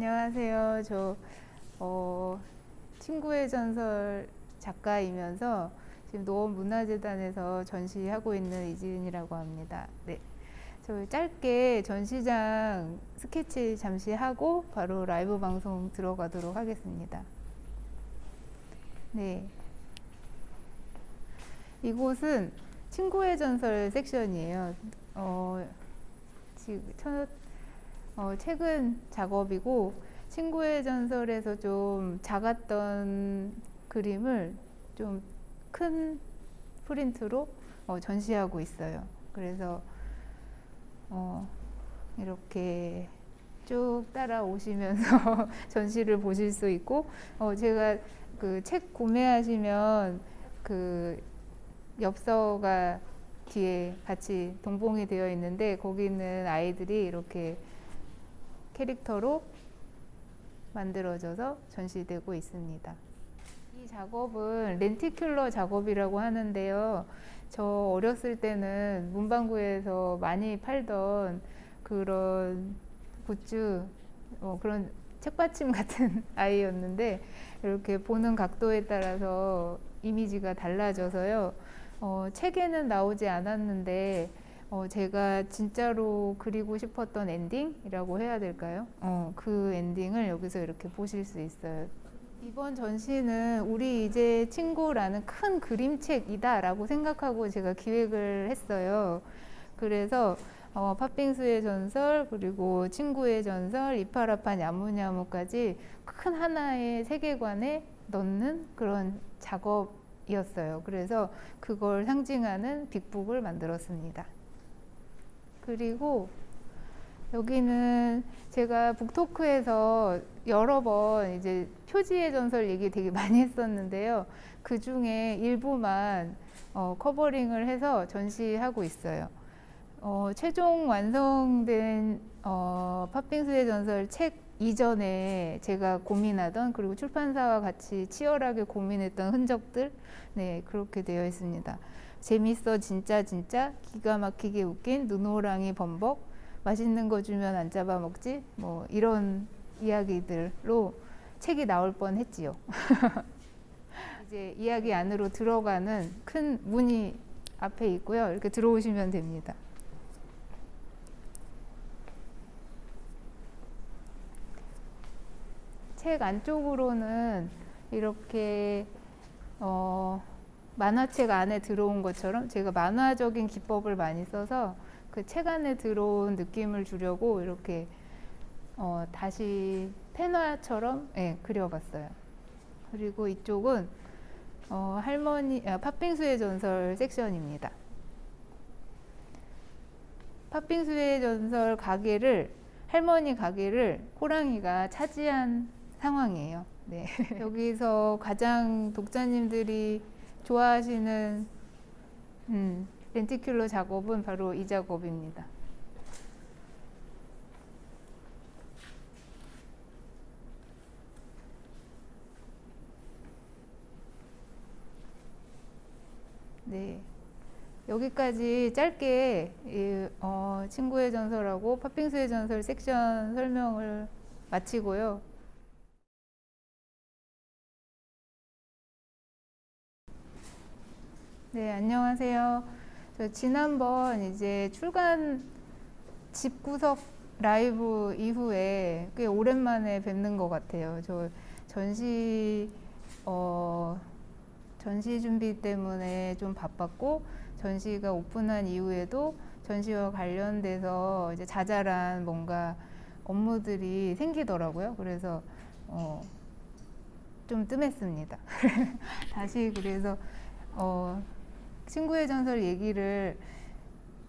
안녕하세요. 친구의 전설 작가이면서 지금 노원문화재단에서 전시하고 있는 이지은이라고 합니다. 네. 저 짧게 전시장 스케치 잠시 하고 바로 라이브 방송 들어가도록 하겠습니다. 네. 이곳은 친구의 전설 섹션이에요. 지금 최근 작업이고, 친구의 전설에서 좀 작았던 그림을 좀 큰 프린트로 전시하고 있어요. 그래서 이렇게 쭉 따라오시면서 전시를 보실 수 있고, 제가 그 책 구매하시면 그 엽서가 뒤에 같이 동봉이 되어 있는데, 거기는 아이들이 이렇게 캐릭터로 만들어져서 전시되고 있습니다. 이 작업은 렌티큘러 작업이라고 하는데요. 저 어렸을 때는 문방구에서 많이 팔던 그런 굿즈, 그런 책받침 같은 아이였는데, 이렇게 보는 각도에 따라서 이미지가 달라져서요. 책에는 나오지 않았는데, 제가 진짜로 그리고 싶었던 엔딩이라고 해야 될까요? 그 엔딩을 여기서 이렇게 보실 수 있어요. 이번 전시는 우리 이제 친구라는 큰 그림책이다 라고 생각하고 제가 기획을 했어요. 그래서 팥빙수의 전설, 그리고 친구의 전설, 이파라파 야무냐무까지 큰 하나의 세계관에 넣는 그런 작업이었어요. 그래서 그걸 상징하는 빅북을 만들었습니다. 그리고 여기는 제가 북토크에서 여러 번 이제 표지의 전설 얘기 되게 많이 했었는데요. 그 중에 일부만 커버링을 해서 전시하고 있어요. 최종 완성된 팥빙수의 전설 책 이전에 제가 고민하던, 그리고 출판사와 같이 치열하게 고민했던 흔적들, 네, 그렇게 되어 있습니다. 재밌어 진짜 기가 막히게 웃긴 눈호랑이 범벅, 맛있는 거 주면 안 잡아먹지, 뭐 이런 이야기들로 책이 나올 뻔했지요. 이제 이야기 안으로 들어가는 큰 문이 앞에 있고요. 이렇게 들어오시면 됩니다. 책 안쪽으로는 이렇게 만화책 안에 들어온 것처럼 제가 만화적인 기법을 많이 써서 그 책 안에 들어온 느낌을 주려고 이렇게 다시 펜화처럼 그려봤어요. 그리고 이쪽은 팥빙수의 전설 섹션입니다. 팥빙수의 전설 가게를, 할머니 가게를 호랑이가 차지한 상황이에요. 네. 여기서 가장 독자님들이 좋아하시는 렌티큘러 작업은 바로 이 작업입니다. 네. 여기까지 짧게 친구의 전설하고 팥빙수의 전설 섹션 설명을 마치고요. 네, 안녕하세요. 저 지난번 이제 출간 집구석 라이브 이후에 꽤 오랜만에 뵙는 것 같아요. 저 전시 준비 때문에 좀 바빴고, 전시가 오픈한 이후에도 전시와 관련돼서 이제 자잘한 뭔가 업무들이 생기더라고요. 그래서 좀 뜸했습니다. 다시 그래서 친구의 전설 얘기를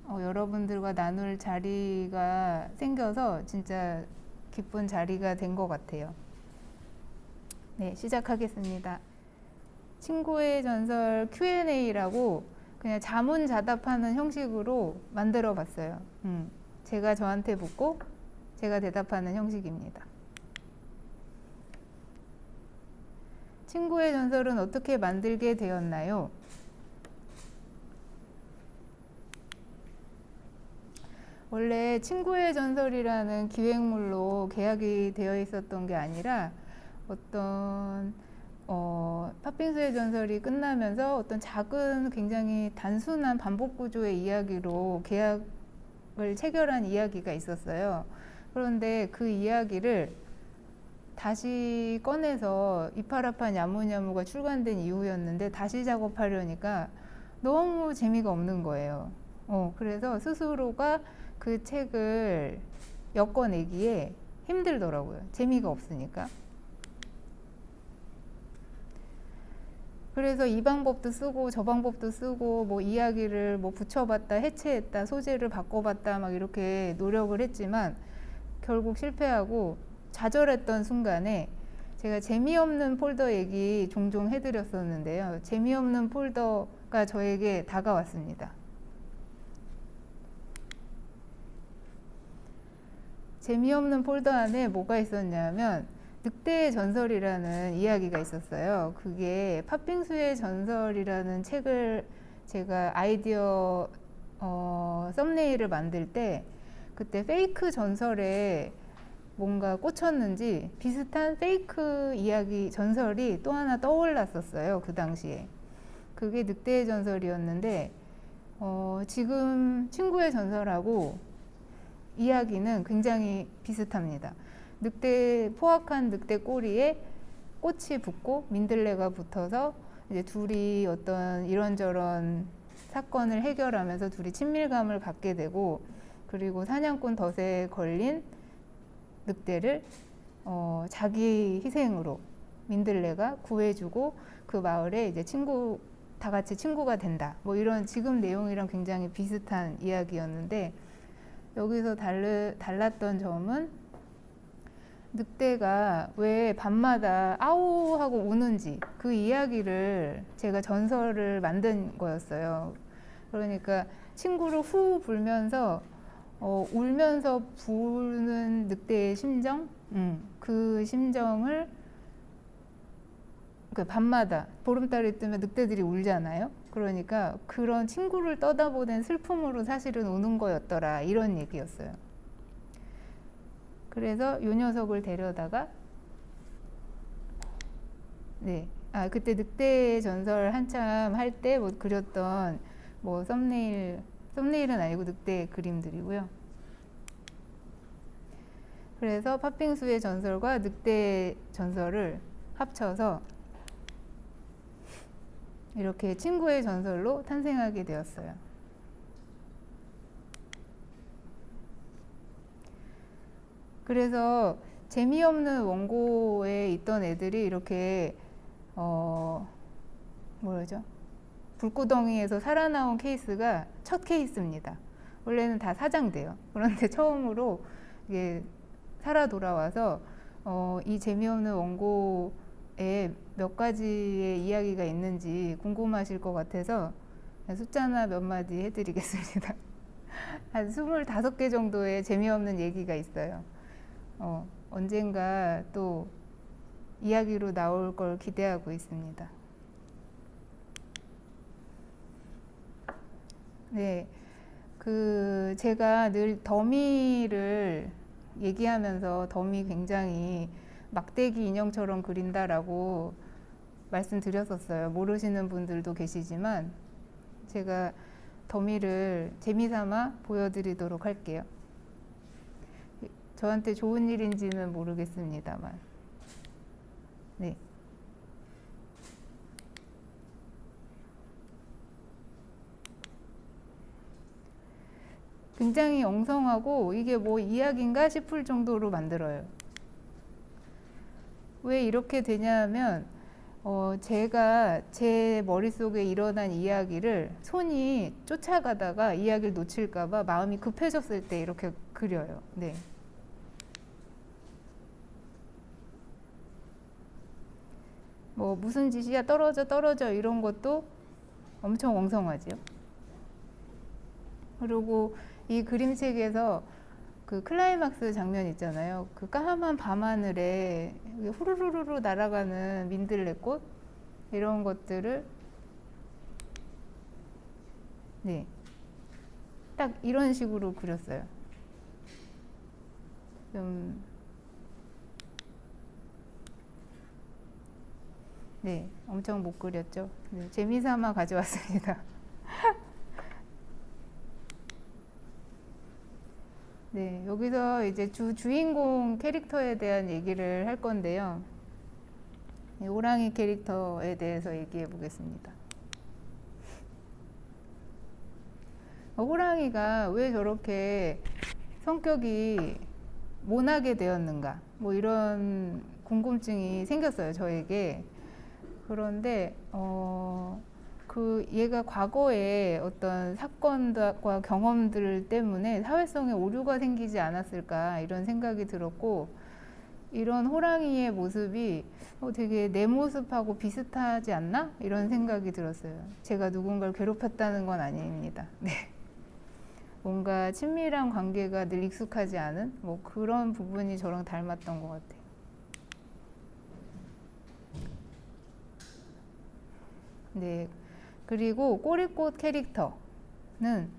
여러분들과 나눌 자리가 생겨서 진짜 기쁜 자리가 된 것 같아요. 네, 시작하겠습니다. 친구의 전설 Q&A라고 그냥 자문자답하는 형식으로 만들어 봤어요. 제가 저한테 묻고 제가 대답하는 형식입니다. 친구의 전설은 어떻게 만들게 되었나요? 원래 친구의 전설이라는 기획물로 계약이 되어 있었던 게 아니라 어떤 팥빙수의 전설이 끝나면서 어떤 작은 굉장히 단순한 반복 구조의 이야기로 계약을 체결한 이야기가 있었어요. 그런데 그 이야기를 다시 꺼내서 이파라판 야무냐무가 출간된 이후였는데 다시 작업하려니까 너무 재미가 없는 거예요. 그래서 스스로가 그 책을 엮어내기에 힘들더라고요. 재미가 없으니까. 그래서 이 방법도 쓰고 저 방법도 쓰고 뭐 이야기를 뭐 붙여봤다 해체했다 소재를 바꿔봤다 막 이렇게 노력을 했지만 결국 실패하고 좌절했던 순간에 제가 재미없는 폴더 얘기 종종 해드렸었는데요. 재미없는 폴더가 저에게 다가왔습니다. 재미없는 폴더 안에 뭐가 있었냐면 늑대의 전설이라는 이야기가 있었어요. 그게 팥빙수의 전설이라는 책을 제가 아이디어 썸네일을 만들 때 그때 페이크 전설에 뭔가 꽂혔는지 비슷한 페이크 이야기 전설이 또 하나 떠올랐었어요. 그 당시에. 그게 늑대의 전설이었는데 지금 친구의 전설하고 이야기는 굉장히 비슷합니다. 포악한 늑대 꼬리에 꽃이 붙고 민들레가 붙어서 이제 둘이 어떤 이런저런 사건을 해결하면서 둘이 친밀감을 갖게 되고 그리고 사냥꾼 덫에 걸린 늑대를 자기 희생으로 민들레가 구해주고 그 마을에 이제 다 같이 친구가 된다. 뭐 이런 지금 내용이랑 굉장히 비슷한 이야기였는데 여기서 달랐던 점은 늑대가 왜 밤마다 아우 하고 우는지 그 이야기를 제가 전설을 만든 거였어요. 그러니까 친구를 후 불면서 울면서 부는 늑대의 심정, 그 심정을 밤마다 보름달이 뜨면 늑대들이 울잖아요. 그러니까 그런 친구를 떠다보낸 슬픔으로 사실은 우는 거였더라 이런 얘기였어요. 그래서 요 녀석을 데려다가 그때 늑대의 전설 한참 할 때 뭐 그렸던 뭐 썸네일은 아니고 늑대 그림들이고요. 그래서 팥빙수의 전설과 늑대 전설을 합쳐서 이렇게 친구의 전설로 탄생하게 되었어요. 그래서 재미없는 원고에 있던 애들이 이렇게 불구덩이에서 살아나온 케이스가 첫 케이스입니다. 원래는 다 사장돼요. 그런데 처음으로 이게 살아 돌아와서 이 재미없는 원고에 몇 가지의 이야기가 있는지 궁금하실 것 같아서 숫자나 몇 마디 해드리겠습니다. 한 25개 정도의 재미없는 얘기가 있어요. 언젠가 또 이야기로 나올 걸 기대하고 있습니다. 네, 제가 늘 더미를 얘기하면서 더미 굉장히 막대기 인형처럼 그린다라고 말씀드렸었어요. 모르시는 분들도 계시지만 제가 더미를 재미삼아 보여드리도록 할게요. 저한테 좋은 일인지는 모르겠습니다만. 네. 굉장히 엉성하고 이게 뭐 이야기인가 싶을 정도로 만들어요. 왜 이렇게 되냐면 제가 제 머릿속에 일어난 이야기를 손이 쫓아가다가 이야기를 놓칠까봐 마음이 급해졌을 때 이렇게 그려요. 네. 뭐 무슨 짓이야 떨어져 이런 것도 엄청 엉성하죠. 그리고 이 그림책에서 그 클라이막스 장면 있잖아요. 그 까만 밤하늘에 후루루루루 날아가는 민들레꽃 이런 것들을 딱 이런 식으로 그렸어요. 좀 네, 엄청 못 그렸죠. 네, 재미삼아 가져왔습니다. 네, 여기서 이제 주인공 캐릭터에 대한 얘기를 할 건데요. 네, 호랑이 캐릭터에 대해서 얘기해 보겠습니다. 호랑이가 왜 저렇게 성격이 모나게 되었는가, 뭐 이런 궁금증이 생겼어요, 저에게. 그런데 그 얘가 과거에 어떤 사건과 경험들 때문에 사회성에 오류가 생기지 않았을까 이런 생각이 들었고, 이런 호랑이의 모습이 되게 내 모습하고 비슷하지 않나? 이런 생각이 들었어요. 제가 누군가를 괴롭혔다는 건 아닙니다. 네. 뭔가 친밀한 관계가 늘 익숙하지 않은 뭐 그런 부분이 저랑 닮았던 것 같아요. 네. 그리고 꼬리꽃 캐릭터는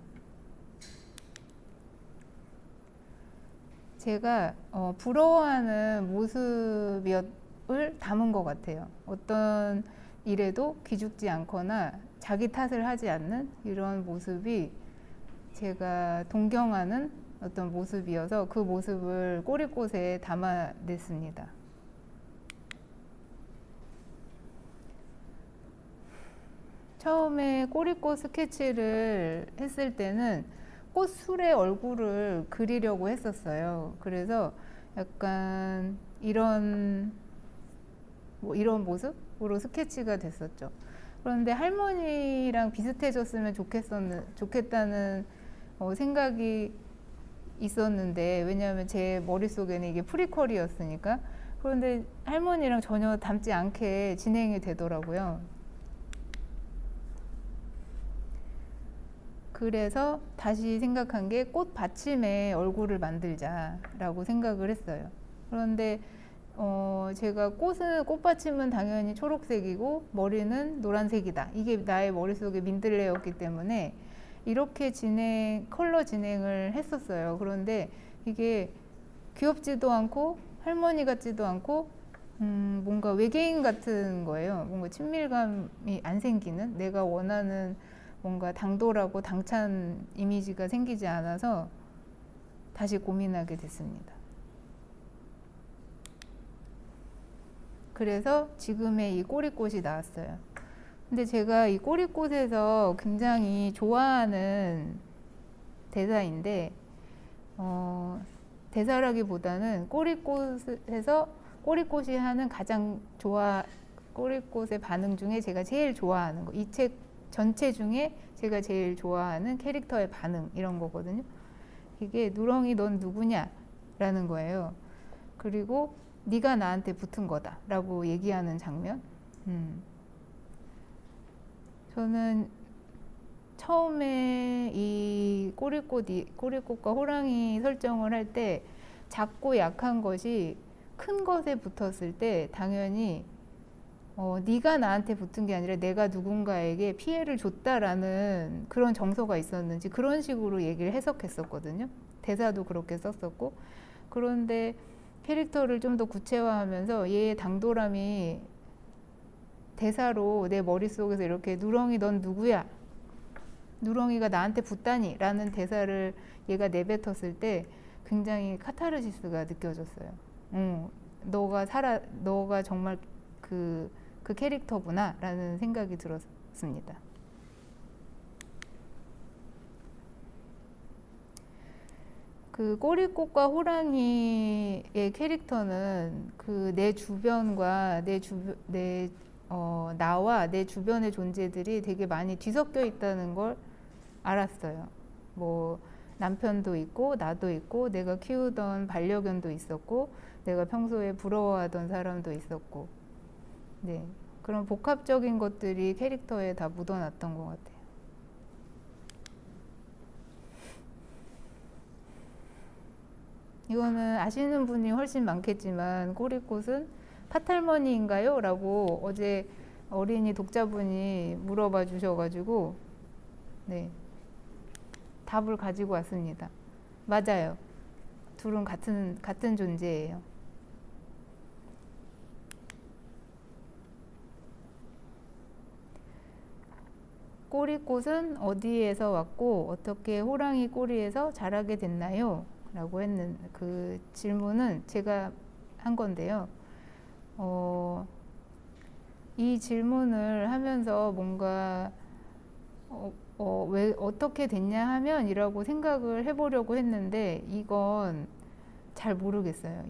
제가 부러워하는 모습을 담은 것 같아요. 어떤 일에도 기죽지 않거나 자기 탓을 하지 않는 이런 모습이 제가 동경하는 어떤 모습이어서 그 모습을 꼬리꽃에 담아냈습니다. 처음에 꼬리꽃 스케치를 했을 때는 꽃술의 얼굴을 그리려고 했었어요. 그래서 약간 이런 모습으로 스케치가 됐었죠. 그런데 할머니랑 비슷해졌으면 좋겠다는 생각이 있었는데, 왜냐하면 제 머릿속에는 이게 프리퀄이었으니까. 그런데 할머니랑 전혀 닮지 않게 진행이 되더라고요. 그래서 다시 생각한 게 꽃받침에 얼굴을 만들자라고 생각을 했어요. 그런데 제가 꽃받침은 당연히 초록색이고 머리는 노란색이다. 이게 나의 머릿속에 민들레였기 때문에 이렇게 컬러 진행을 했었어요. 그런데 이게 귀엽지도 않고 할머니 같지도 않고 뭔가 외계인 같은 거예요. 뭔가 친밀감이 안 생기는, 내가 원하는 뭔가 당돌하고 당찬 이미지가 생기지 않아서 다시 고민하게 됐습니다. 그래서 지금의 이 꼬리꽃이 나왔어요. 근데 제가 이 꼬리꽃에서 굉장히 좋아하는 대사인데, 대사라기보다는 꼬리꽃에서 꼬리꽃이 하는 꼬리꽃의 반응 중에 제가 제일 좋아하는 거, 이 책 전체 중에 제가 제일 좋아하는 캐릭터의 반응, 이런 거거든요. 이게 누렁이 넌 누구냐? 라는 거예요. 그리고 네가 나한테 붙은 거다 라고 얘기하는 장면. 저는 처음에 이 꼬리꽃과 호랑이 설정을 할 때 작고 약한 것이 큰 것에 붙었을 때 당연히 네가 나한테 붙은 게 아니라 내가 누군가에게 피해를 줬다라는 그런 정서가 있었는지 그런 식으로 얘기를 해석했었거든요. 대사도 그렇게 썼었고. 그런데 캐릭터를 좀 더 구체화하면서 얘의 당돌함이 대사로 내 머릿속에서 이렇게 누렁이 넌 누구야? 누렁이가 나한테 붙다니? 라는 대사를 얘가 내뱉었을 때 굉장히 카타르시스가 느껴졌어요. 너가 정말 그 캐릭터구나 라는 생각이 들었습니다. 그 꼬리꽃과 호랑이의 캐릭터는 그 내 주변과 나와 내 주변의 존재들이 되게 많이 뒤섞여 있다는 걸 알았어요. 뭐 남편도 있고 나도 있고 내가 키우던 반려견도 있었고 내가 평소에 부러워하던 사람도 있었고, 네, 그런 복합적인 것들이 캐릭터에 다 묻어났던 것 같아요. 이거는 아시는 분이 훨씬 많겠지만 꼬리꽃은 팥할머니인가요? 라고 어제 어린이 독자분이 물어봐 주셔가지고 네, 답을 가지고 왔습니다. 맞아요. 둘은 같은 존재예요. 꼬리꽃은 어디에서 왔고 어떻게 호랑이 꼬리에서 자라게 됐나요? 라고 했는 그 질문은 제가 한 건데요. 이 질문을 하면서 뭔가 왜 어떻게 됐냐 하면 이라고 생각을 해보려고 했는데 이건 잘 모르겠어요.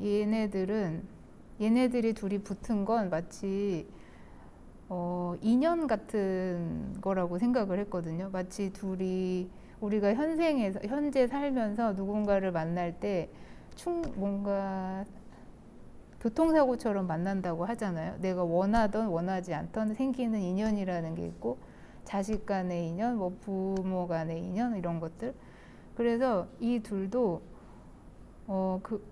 얘네들이 둘이 붙은 건 마치 인연 같은 거라고 생각을 했거든요. 마치 둘이 우리가 현재 살면서 누군가를 만날 때 뭔가 교통사고처럼 만난다고 하잖아요. 내가 원하던 원하지 않던 생기는 인연이라는 게 있고 자식 간의 인연, 뭐 부모 간의 인연 이런 것들. 그래서 이 둘도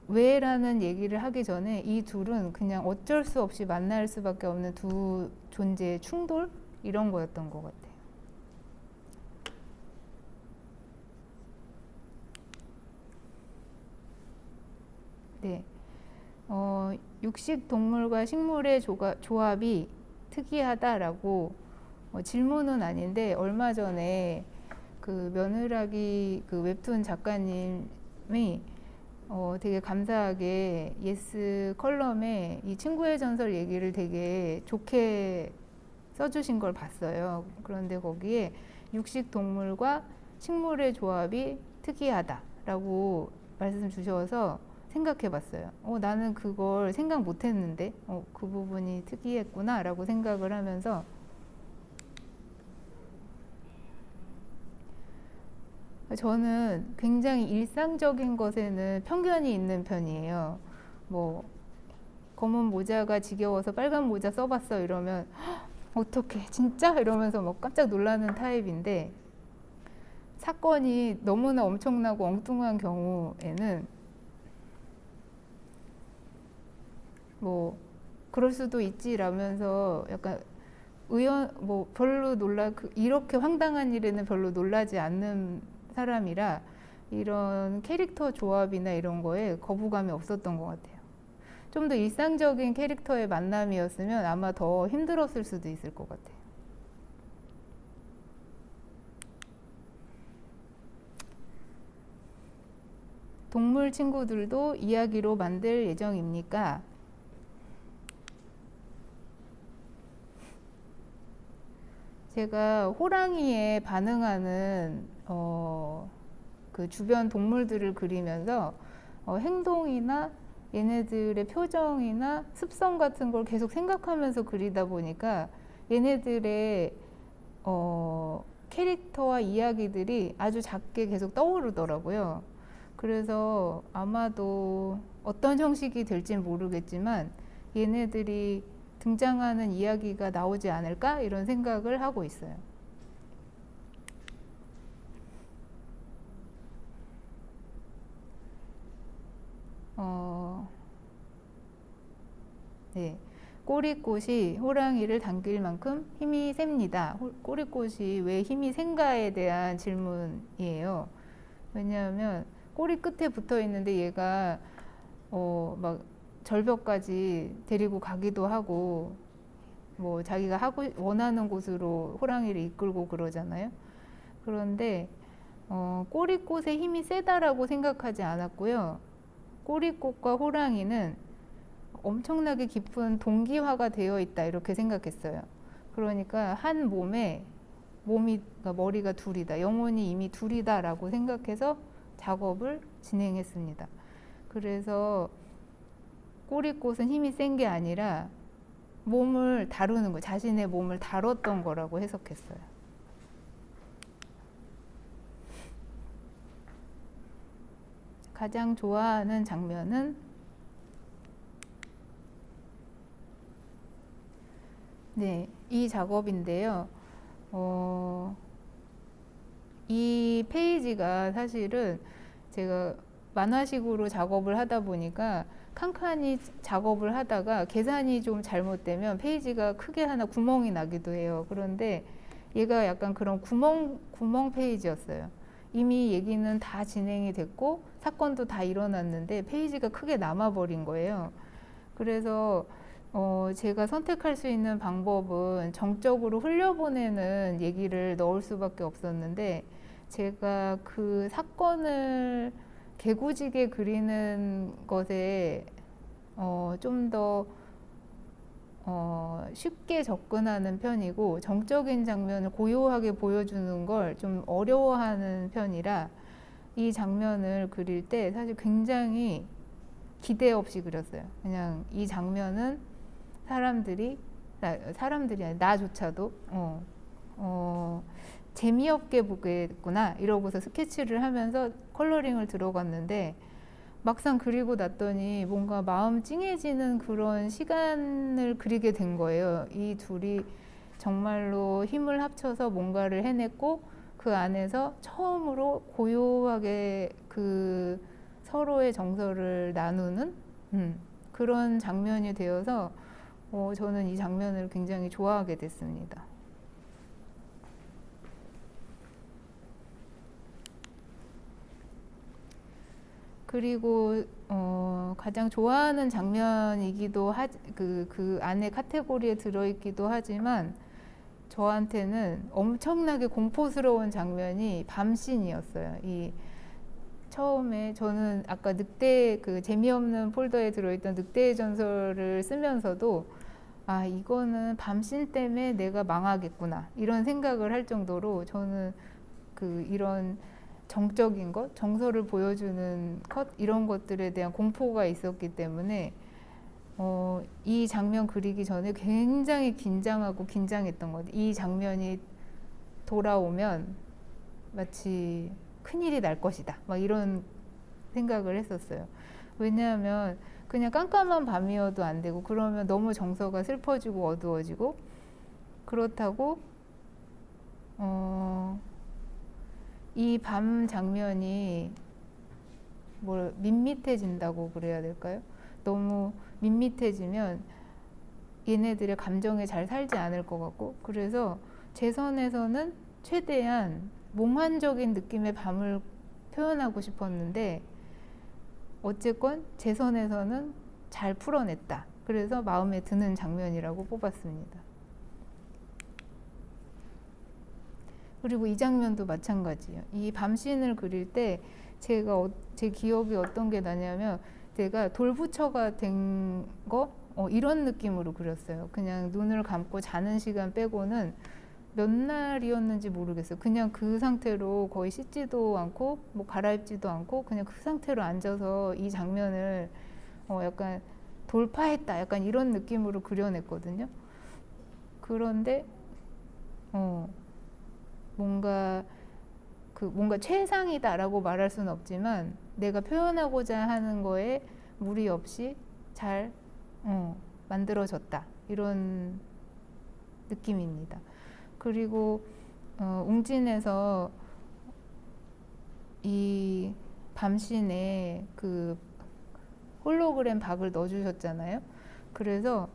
왜라는 얘기를 하기 전에 이 둘은 그냥 어쩔 수 없이 만날 수밖에 없는 두 존재의 충돌? 이런 거였던 것 같아요. 네. 육식 동물과 식물의 조합이 특이하다라고 질문은 아닌데 얼마 전에 그 며느라기 그 웹툰 작가님이 되게 감사하게 예스 컬럼에 이 친구의 전설 얘기를 되게 좋게 써주신 걸 봤어요. 그런데 거기에 육식 동물과 식물의 조합이 특이하다라고 말씀 주셔서 생각해 봤어요. 나는 그걸 생각 못 했는데, 그 부분이 특이했구나 라고 생각을 하면서 저는 굉장히 일상적인 것에는 편견이 있는 편이에요. 뭐 검은 모자가 지겨워서 빨간 모자 써봤어 이러면 어떡해 진짜? 이러면서 막 깜짝 놀라는 타입인데 사건이 너무나 엄청나고 엉뚱한 경우에는 뭐 그럴 수도 있지라면서 약간 별로 이렇게 황당한 일에는 별로 놀라지 않는 사람이라 이런 캐릭터 조합이나 이런 거에 거부감이 없었던 것 같아요. 좀 더 일상적인 캐릭터의 만남이었으면 아마 더 힘들었을 수도 있을 것 같아요. 동물 친구들도 이야기로 만들 예정입니까? 제가 호랑이에 반응하는 그 주변 동물들을 그리면서 행동이나 얘네들의 표정이나 습성 같은 걸 계속 생각하면서 그리다 보니까 얘네들의 캐릭터와 이야기들이 아주 작게 계속 떠오르더라고요. 그래서 아마도 어떤 형식이 될지는 모르겠지만 얘네들이 등장하는 이야기가 나오지 않을까 이런 생각을 하고 있어요. 네. 꼬리꽃이 호랑이를 당길 만큼 힘이 셉니다. 꼬리꽃이 왜 힘이 센가에 대한 질문이에요. 왜냐하면 꼬리 끝에 붙어 있는데 얘가 막 절벽까지 데리고 가기도 하고 뭐 자기가 원하는 곳으로 호랑이를 이끌고 그러잖아요. 그런데 꼬리꽃의 힘이 세다라고 생각하지 않았고요. 꼬리꽃과 호랑이는 엄청나게 깊은 동기화가 되어 있다 이렇게 생각했어요. 그러니까 한 몸에 그러니까 머리가 둘이다, 영혼이 이미 둘이다라고 생각해서 작업을 진행했습니다. 그래서 꼬리꽃은 힘이 센 게 아니라 몸을 다루는 거, 자신의 몸을 다뤘던 거라고 해석했어요. 가장 좋아하는 장면은 네, 이 작업인데요. 이 페이지가 사실은 제가 만화식으로 작업을 하다 보니까 칸칸이 작업을 하다가 계산이 좀 잘못되면 페이지가 크게 하나 구멍이 나기도 해요. 그런데 얘가 약간 그런 구멍 페이지였어요. 이미 얘기는 다 진행이 됐고 사건도 다 일어났는데 페이지가 크게 남아버린 거예요. 그래서 제가 선택할 수 있는 방법은 정적으로 흘려보내는 얘기를 넣을 수밖에 없었는데, 제가 그 사건을 개구지게 그리는 것에 좀 더 쉽게 접근하는 편이고, 정적인 장면을 고요하게 보여주는 걸 좀 어려워하는 편이라 이 장면을 그릴 때 사실 굉장히 기대 없이 그렸어요. 그냥 이 장면은 사람들이 아니 나조차도 재미없게 보겠구나 이러고서 스케치를 하면서 컬러링을 들어갔는데, 막상 그리고 났더니 뭔가 마음 찡해지는 그런 시간을 그리게 된 거예요. 이 둘이 정말로 힘을 합쳐서 뭔가를 해냈고, 그 안에서 처음으로 고요하게 그 서로의 정서를 나누는 그런 장면이 되어서 저는 이 장면을 굉장히 좋아하게 됐습니다. 그리고 가장 좋아하는 장면이기도 그 안에 카테고리에 들어있기도 하지만, 저한테는 엄청나게 공포스러운 장면이 밤씬이었어요. 이 처음에 저는 아까 늑대 그 재미없는 폴더에 들어있던 늑대의 전설을 쓰면서도 이거는 밤씬 때문에 내가 망하겠구나 이런 생각을 할 정도로, 저는 이런 정적인 것, 정서를 보여주는 컷 이런 것들에 대한 공포가 있었기 때문에 이 장면 그리기 전에 굉장히 긴장하고 긴장했던 것 같아요. 이 장면이 돌아오면 마치 큰일이 날 것이다 막 이런 생각을 했었어요. 왜냐하면 그냥 깜깜한 밤이어도 안 되고, 그러면 너무 정서가 슬퍼지고 어두워지고, 그렇다고 이 밤 장면이 밋밋해진다고 그래야 될까요? 너무 밋밋해지면 얘네들의 감정에 잘 살지 않을 것 같고, 그래서 제 선에서는 최대한 몽환적인 느낌의 밤을 표현하고 싶었는데, 어쨌건 제 선에서는 잘 풀어냈다. 그래서 마음에 드는 장면이라고 뽑았습니다. 그리고 이 장면도 마찬가지예요. 이 밤씬을 그릴 때 제 기억이 어떤 게 나냐면, 제가 돌부처가 된 거 이런 느낌으로 그렸어요. 그냥 눈을 감고 자는 시간 빼고는 몇 날이었는지 모르겠어요. 그냥 그 상태로 거의 씻지도 않고 뭐 갈아입지도 않고 그냥 그 상태로 앉아서 이 장면을 약간 돌파했다 약간 이런 느낌으로 그려냈거든요. 그런데 뭔가 최상이다라고 말할 수는 없지만, 내가 표현하고자 하는 거에 무리 없이 잘 만들어졌다 이런 느낌입니다. 그리고 웅진에서 이 밤신에 그 홀로그램 박을 넣어주셨잖아요. 그래서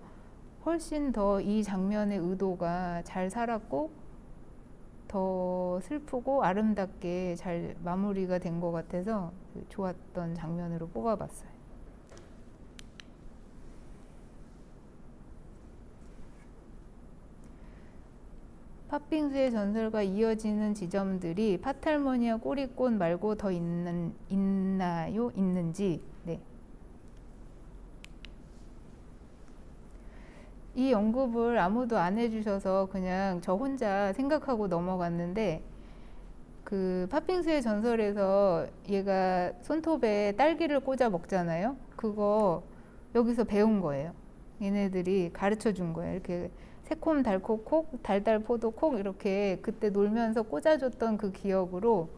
훨씬 더 이 장면의 의도가 잘 살았고 더 슬프고 아름답게 잘 마무리가 된 것 같아서 좋았던 장면으로 뽑아봤어요. 팥빙수의 전설과 이어지는 지점들이 파탈모니아 꼬리꽃 말고 더 있나요? 있는지. 네. 이 언급을 아무도 안 해주셔서 그냥 저 혼자 생각하고 넘어갔는데, 그 팥빙수의 전설에서 얘가 손톱에 딸기를 꽂아 먹잖아요. 그거 여기서 배운 거예요. 얘네들이 가르쳐 준 거예요. 이렇게 새콤 달콤 콕 달달 포도 콕 이렇게 그때 놀면서 꽂아줬던 그 기억으로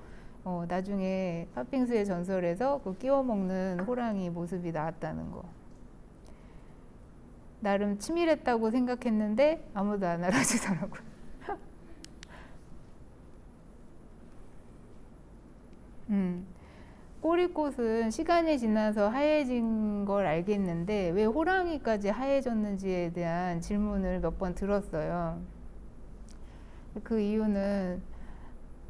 나중에 팥빙수의 전설에서 그 끼워 먹는 호랑이 모습이 나왔다는 거. 나름 치밀했다고 생각했는데 아무도 안 알아주더라고요. 꼬리꽃은 시간이 지나서 하얘진 걸 알겠는데 왜 호랑이까지 하얘졌는지에 대한 질문을 몇 번 들었어요. 그 이유는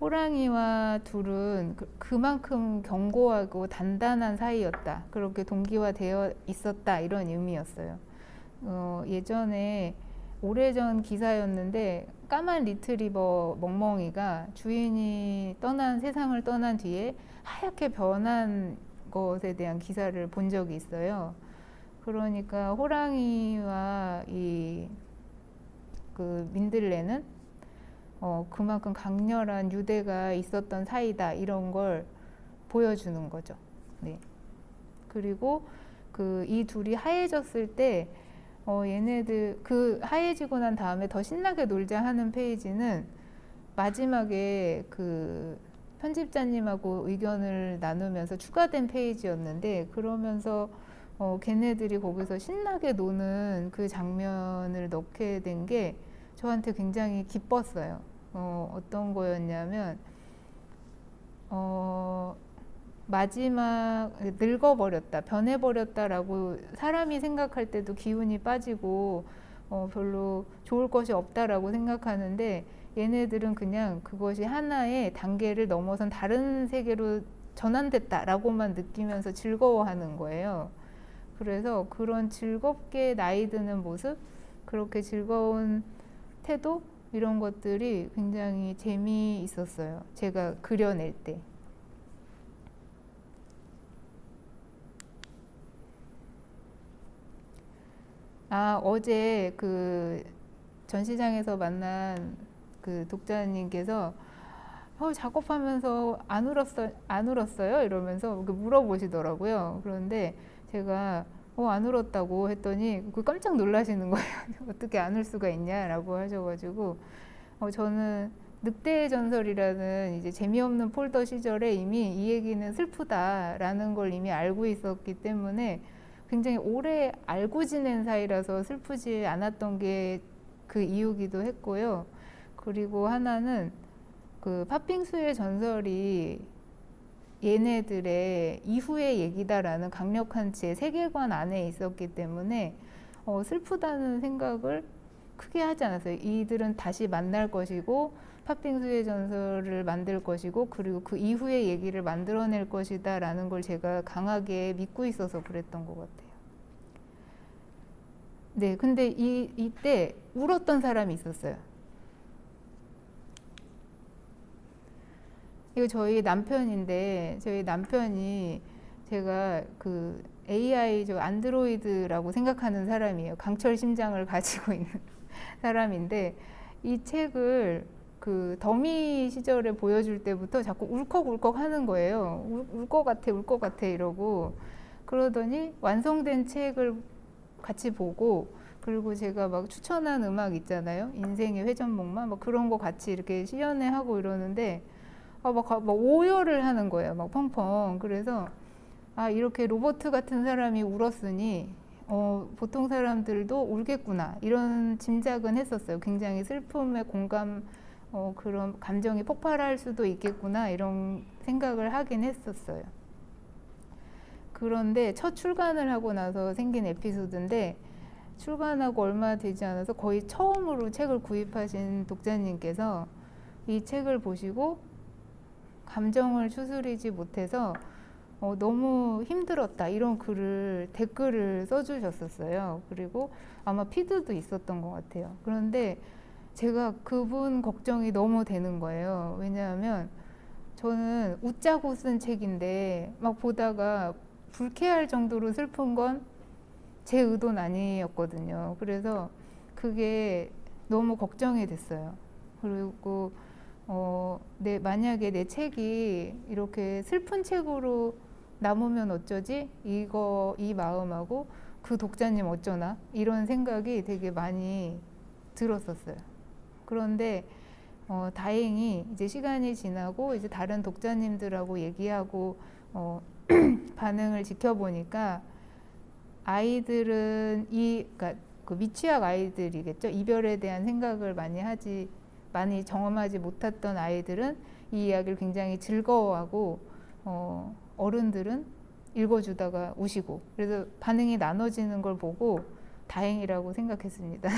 호랑이와 둘은 그만큼 견고하고 단단한 사이였다. 그렇게 동기화되어 있었다. 이런 의미였어요. 예전에 오래전 기사였는데 까만 리트리버 멍멍이가 주인이 세상을 떠난 뒤에 하얗게 변한 것에 대한 기사를 본 적이 있어요. 그러니까 호랑이와 그 민들레는 그만큼 강렬한 유대가 있었던 사이다, 이런 걸 보여주는 거죠. 네. 그리고 이 둘이 하얘졌을 때 얘네들 하얘지고 난 다음에 더 신나게 놀자 하는 페이지는 마지막에 그 편집자님하고 의견을 나누면서 추가된 페이지였는데, 그러면서 걔네들이 거기서 신나게 노는 그 장면을 넣게 된 게 저한테 굉장히 기뻤어요. 어떤 거였냐면 마지막 늙어버렸다, 변해버렸다라고 사람이 생각할 때도 기운이 빠지고 별로 좋을 것이 없다라고 생각하는데, 얘네들은 그냥 그것이 하나의 단계를 넘어선 다른 세계로 전환됐다라고만 느끼면서 즐거워하는 거예요. 그래서 그런 즐겁게 나이 드는 모습, 그렇게 즐거운 태도, 이런 것들이 굉장히 재미있었어요. 제가 그려낼 때. 어제 그 전시장에서 만난 그 독자님께서 작업하면서 안 울었어요? 이러면서 물어보시더라고요. 그런데 제가 안 울었다고 했더니 깜짝 놀라시는 거예요. 어떻게 안 울 수가 있냐라고 하셔가지고, 저는 늑대의 전설이라는 이제 재미없는 폴더 시절에 이미 이 얘기는 슬프다라는 걸 이미 알고 있었기 때문에 굉장히 오래 알고 지낸 사이라서 슬프지 않았던 게 그 이유기도 했고요. 그리고 하나는 그 팥빙수의 전설이 얘네들의 이후의 얘기다라는 강력한 제 세계관 안에 있었기 때문에 슬프다는 생각을 크게 하지 않았어요. 이들은 다시 만날 것이고 팥빙수의 전설을 만들 것이고, 그리고 그 이후의 얘기를 만들어낼 것이다 라는 걸 제가 강하게 믿고 있어서 그랬던 것 같아요. 네, 근데 이때 울었던 사람이 있었어요. 이거 저희 남편인데, 저희 남편이 제가 그 AI 안드로이드라고 생각하는 사람이에요. 강철 심장을 가지고 있는 사람인데, 이 책을 그 더미 시절에 보여줄 때부터 자꾸 울컥울컥 하는 거예요. 울 것 같아, 울 것 같아 이러고. 그러더니 완성된 책을 같이 보고, 그리고 제가 막 추천한 음악 있잖아요. 인생의 회전목마 막 그런 거 같이 이렇게 시연회 하고 이러는데 막 오열을 하는 거예요. 막 펑펑. 그래서 이렇게 로버트 같은 사람이 울었으니 보통 사람들도 울겠구나, 이런 짐작은 했었어요. 굉장히 슬픔에 공감, 그런 감정이 폭발할 수도 있겠구나, 이런 생각을 하긴 했었어요. 그런데 첫 출간을 하고 나서 생긴 에피소드인데, 출간하고 얼마 되지 않아서 거의 처음으로 책을 구입하신 독자님께서 이 책을 보시고 감정을 추스리지 못해서 너무 힘들었다, 이런 댓글을 써주셨었어요. 그리고 아마 피드도 있었던 것 같아요. 그런데 제가 그분 걱정이 너무 되는 거예요. 왜냐하면 저는 웃자고 쓴 책인데 막 보다가 불쾌할 정도로 슬픈 건 제 의도는 아니었거든요. 그래서 그게 너무 걱정이 됐어요. 그리고 만약에 내 책이 이렇게 슬픈 책으로 남으면 어쩌지? 이 마음하고 그 독자님 어쩌나? 이런 생각이 되게 많이 들었었어요. 그런데 다행히 이제 시간이 지나고 이제 다른 독자님들하고 얘기하고 반응을 지켜보니까, 아이들은 그러니까 그 미취학 아이들이겠죠. 이별에 대한 생각을 많이 경험하지 못했던 아이들은 이 이야기를 굉장히 즐거워하고, 어른들은 읽어주다가 우시고, 그래서 반응이 나눠지는 걸 보고 다행이라고 생각했습니다.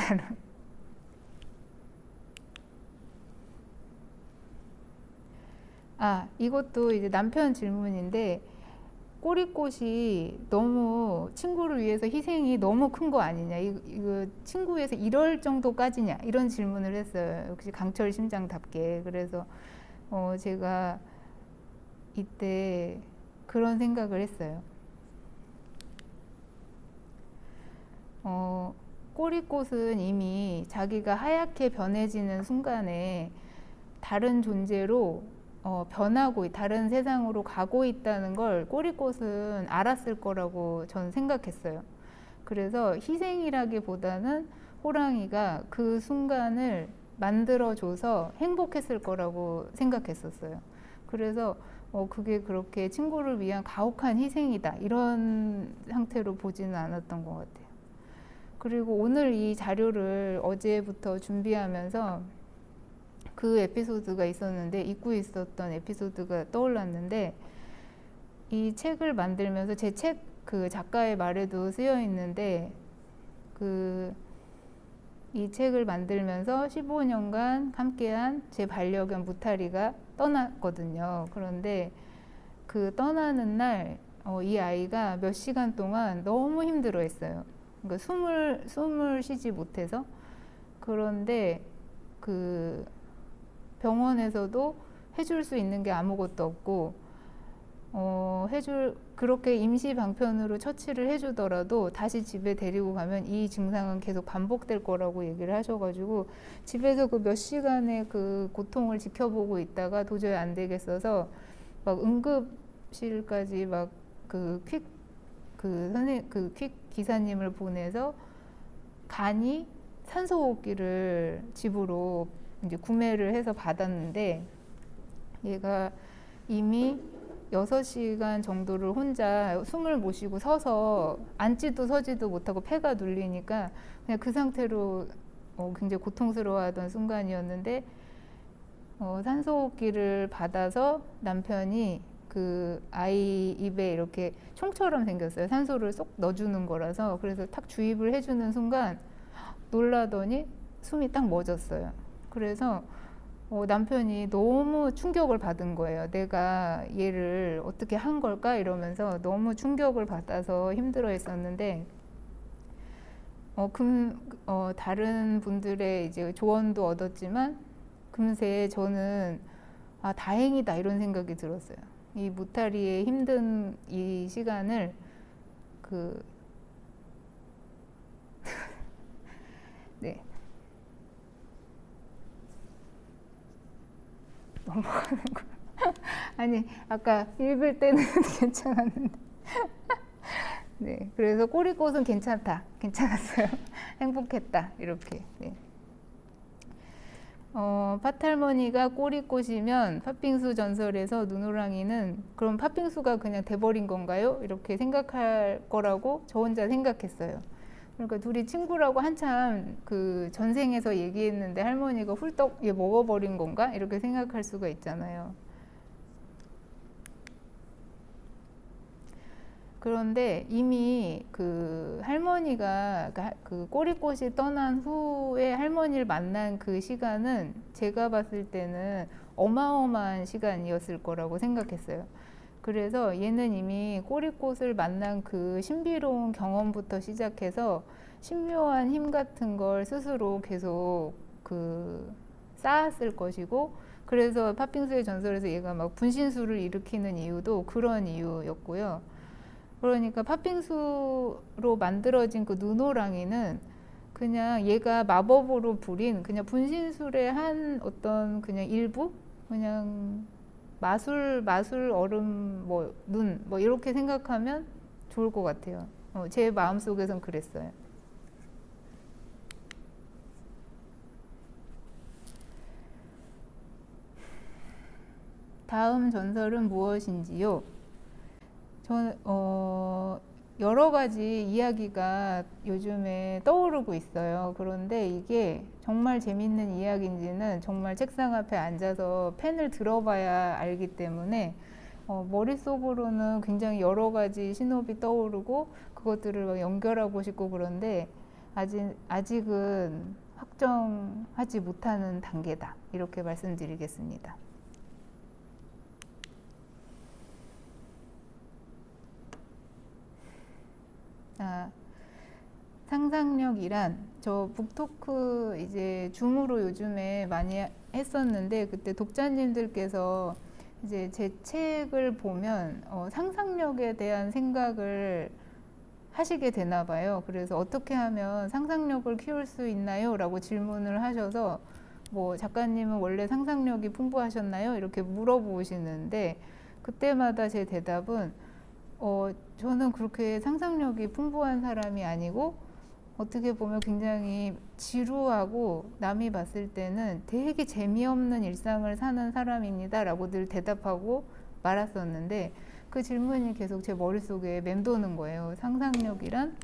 이것도 이제 남편 질문인데, 꼬리꽃이 너무 친구를 위해서 희생이 너무 큰 거 아니냐, 이거 친구 위해서 이럴 정도까지냐, 이런 질문을 했어요. 역시 강철 심장답게. 그래서 제가 이때 그런 생각을 했어요. 꼬리꽃은 이미 자기가 하얗게 변해지는 순간에 다른 존재로 변하고 다른 세상으로 가고 있다는 걸 꼬리꽃은 알았을 거라고 저는 생각했어요. 그래서 희생이라기보다는 호랑이가 그 순간을 만들어줘서 행복했을 거라고 생각했었어요. 그래서 그게 그렇게 친구를 위한 가혹한 희생이다, 이런 상태로 보지는 않았던 것 같아요. 그리고 오늘 이 자료를 어제부터 준비하면서 그 에피소드가 있었는데, 잊고 있었던 에피소드가 떠올랐는데, 이 책을 만들면서 제 책 그 작가의 말에도 쓰여 있는데, 이 책을 만들면서 15년간 함께한 제 반려견 무타리가 떠났거든요. 그런데 그 떠나는 날 이 아이가 몇 시간 동안 너무 힘들어 했어요. 그러니까 숨을 쉬지 못해서. 그런데 그 병원에서도 해줄 수 있는 게 아무것도 없고, 그렇게 임시 방편으로 처치를 해주더라도 다시 집에 데리고 가면 이 증상은 계속 반복될 거라고 얘기를 하셔가지고, 집에서 그 몇 시간의 그 고통을 지켜보고 있다가 도저히 안 되겠어서 막 응급실까지 막 퀵 기사님을 보내서 간이 산소호흡기를 집으로 이제 구매를 해서 받았는데, 얘가 이미 6시간 정도를 혼자 숨을 못 쉬고 서서 앉지도 서지도 못하고 폐가 눌리니까 그냥 그 상태로 굉장히 고통스러워하던 순간이었는데, 산소호흡기를 받아서 남편이 그 아이 입에 이렇게 총처럼 생겼어요. 산소를 쏙 넣어주는 거라서. 그래서 탁 주입을 해주는 순간 놀라더니 숨이 딱 멎었어요. 그래서 남편이 너무 충격을 받은 거예요. 내가 얘를 어떻게 한 걸까 이러면서 너무 충격을 받아서 힘들어 했었는데, 다른 분들의 이제 조언도 얻었지만 금세 저는 다행이다, 이런 생각이 들었어요. 이 무타리의 힘든 이 시간을 네. 넘어가는 거. 아니, 아까 읽을 때는 괜찮았는데. 네, 그래서 꼬리꽃은 괜찮았어요. 행복했다, 이렇게. 네. 팥할머니가 꼬리꽃이면 팥빙수 전설에서 눈호랑이는 그럼 팥빙수가 그냥 돼버린 건가요? 이렇게 생각할 거라고 저 혼자 생각했어요. 그러니까 둘이 친구라고 한참 그 전생에서 얘기했는데 할머니가 훌떡 얘 먹어버린 건가? 이렇게 생각할 수가 있잖아요. 그런데 이미 그 할머니가 그 꼬리꽃이 떠난 후에 할머니를 만난 그 시간은 제가 봤을 때는 어마어마한 시간이었을 거라고 생각했어요. 그래서 얘는 이미 꼬리꽃을 만난 그 신비로운 경험부터 시작해서 신묘한 힘 같은 걸 스스로 계속 쌓았을 것이고, 그래서 팥빙수의 전설에서 얘가 막 분신술을 일으키는 이유도 그런 이유였고요. 그러니까 팥빙수로 만들어진 그 눈호랑이는 그냥 얘가 마법으로 부린 그냥 분신술의 한 어떤 그냥 일부? 그냥 마술 얼음 눈 이렇게 생각하면 좋을 것 같아요. 제 마음속에선 그랬어요. 다음 전설은 무엇인지요? 여러 가지 이야기가 요즘에 떠오르고 있어요. 그런데 이게 정말 재밌는 이야기인지는 정말 책상 앞에 앉아서 펜을 들어봐야 알기 때문에 머릿속으로는 굉장히 여러 가지 신호비 떠오르고 그것들을 막 연결하고 싶고, 그런데 아직은 확정하지 못하는 단계다, 이렇게 말씀드리겠습니다. 아, 상상력이란 저 북토크 이제 줌으로 요즘에 많이 했었는데 그때 독자님들께서 이제 제 책을 보면 상상력에 대한 생각을 하시게 되나 봐요. 그래서 어떻게 하면 상상력을 키울 수 있나요? 라고 질문을 하셔서 뭐 작가님은 원래 상상력이 풍부하셨나요? 이렇게 물어보시는데 그때마다 제 대답은 저는 그렇게 상상력이 풍부한 사람이 아니고 어떻게 보면 굉장히 지루하고 남이 봤을 때는 되게 재미없는 일상을 사는 사람입니다 라고 늘 대답하고 말았었는데 그 질문이 계속 제 머릿속에 맴도는 거예요. 상상력이란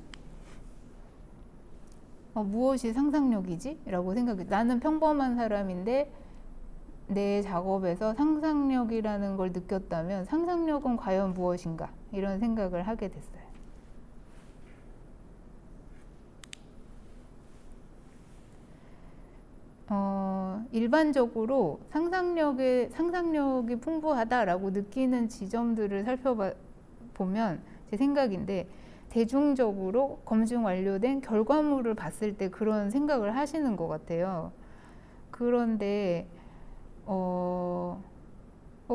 무엇이 상상력이지? 라고 생각해. 나는 평범한 사람인데 내 작업에서 상상력이라는 걸 느꼈다면 상상력은 과연 무엇인가? 이런 생각을 하게 됐어요. 일반적으로 상상력이 풍부하다라고 느끼는 지점들을 살펴보면 제 생각인데 대중적으로 검증 완료된 결과물을 봤을 때 그런 생각을 하시는 것 같아요. 그런데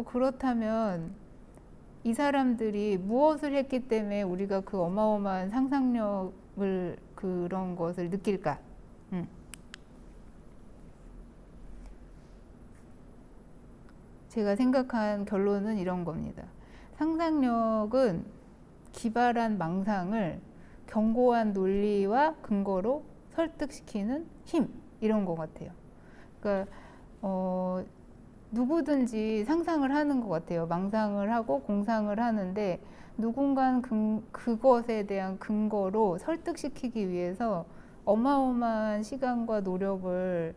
그렇다면 이 사람들이 무엇을 했기 때문에 우리가 그 어마어마한 상상력을 그런 것을 느낄까? 제가 생각한 결론은 이런 겁니다. 상상력은 기발한 망상을 견고한 논리와 근거로 설득시키는 힘 이런 것 같아요. 그러니까 누구든지 상상을 하는 것 같아요. 망상을 하고 공상을 하는데 누군가는 그것에 대한 근거로 설득시키기 위해서 어마어마한 시간과 노력을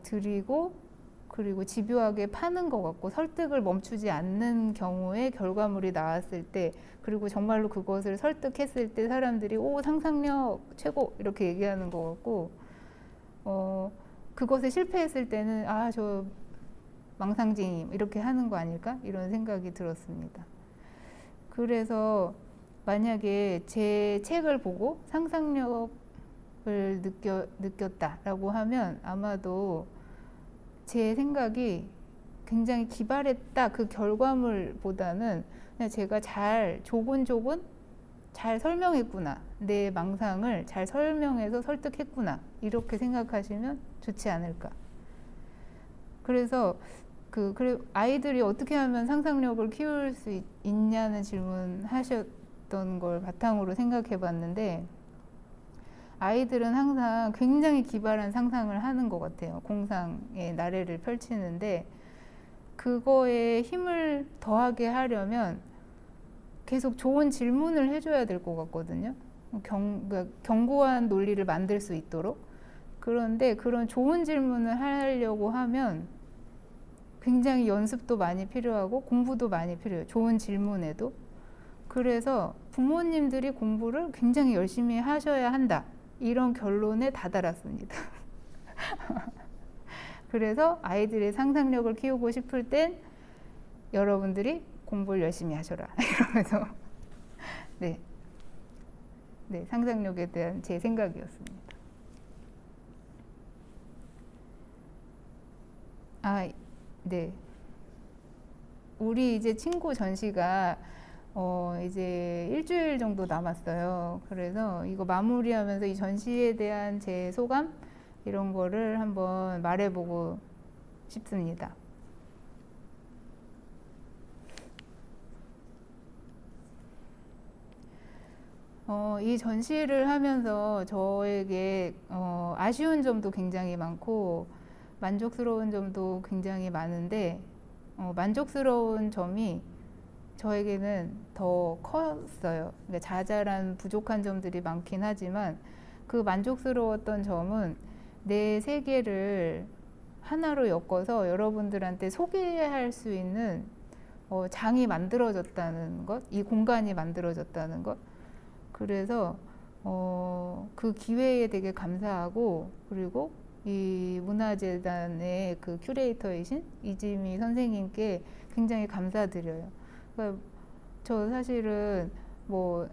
들이고 그리고 집요하게 파는 것 같고 설득을 멈추지 않는 경우에 결과물이 나왔을 때 그리고 정말로 그것을 설득했을 때 사람들이 오 상상력 최고 이렇게 얘기하는 것 같고 그것에 실패했을 때는 아 저 망상쟁이 이렇게 하는 거 아닐까 이런 생각이 들었습니다. 그래서 만약에 제 책을 보고 상상력을 느꼈다라고 하면 아마도 제 생각이 굉장히 기발했다 그 결과물보다는 그냥 제가 조곤조곤 잘 설명했구나 내 망상을 잘 설명해서 설득했구나 이렇게 생각하시면 좋지 않을까. 그래서 그래 아이들이 어떻게 하면 상상력을 키울 수 있냐는 질문 하셨던 걸 바탕으로 생각해 봤는데 아이들은 항상 굉장히 기발한 상상을 하는 것 같아요. 공상의 나래를 펼치는데 그거에 힘을 더하게 하려면 계속 좋은 질문을 해줘야 될 것 같거든요. 그러니까 견고한 논리를 만들 수 있도록. 그런데 그런 좋은 질문을 하려고 하면 굉장히 연습도 많이 필요하고 공부도 많이 필요해요. 좋은 질문에도. 그래서 부모님들이 공부를 굉장히 열심히 하셔야 한다. 이런 결론에 다다랐습니다. 그래서 아이들의 상상력을 키우고 싶을 땐 여러분들이 공부를 열심히 하셔라. 이러면서 네, 상상력에 대한 제 생각이었습니다. 네. 우리 이제 친구 전시가 이제 일주일 정도 남았어요. 그래서 이거 마무리하면서 이 전시에 대한 제 소감 이런 거를 한번 말해보고 싶습니다. 이 전시를 하면서 저에게 아쉬운 점도 굉장히 많고 만족스러운 점도 굉장히 많은데 만족스러운 점이 저에게는 더 컸어요. 그러니까 자잘한 부족한 점들이 많긴 하지만 그 만족스러웠던 점은 내 세계를 하나로 엮어서 여러분들한테 소개할 수 있는 장이 만들어졌다는 것, 이 공간이 만들어졌다는 것. 그래서 그 기회에 되게 감사하고 그리고 이 문화재단의 그 큐레이터이신 이지미 선생님께 굉장히 감사드려요. 그러니까 저 사실은 뭐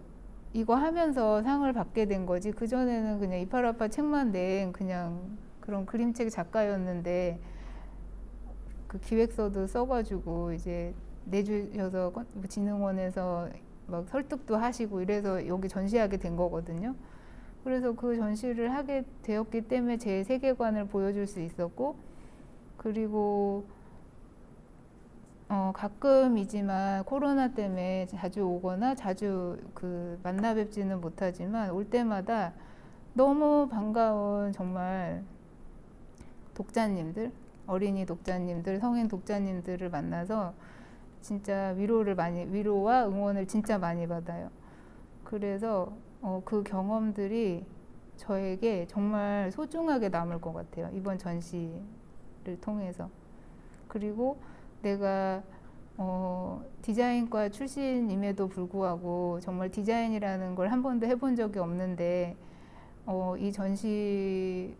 이거 하면서 상을 받게 된 거지. 그전에는 그냥 이파라파 책만 낸 그냥 그런 그림책 작가였는데 그 기획서도 써가지고 이제 내주셔서 진흥원에서 막 설득도 하시고 이래서 여기 전시하게 된 거거든요. 그래서 그 전시를 하게 되었기 때문에 제 세계관을 보여줄 수 있었고, 그리고 가끔이지만 코로나 때문에 자주 오거나 자주 그 만나 뵙지는 못하지만 올 때마다 너무 반가운 정말 독자님들, 어린이 독자님들, 성인 독자님들을 만나서 진짜 위로와 응원을 진짜 많이 받아요. 그래서 그 경험들이 저에게 정말 소중하게 남을 것 같아요. 이번 전시를 통해서. 그리고 내가 디자인과 출신임에도 불구하고 정말 디자인이라는 걸 한 번도 해본 적이 없는데 이 전시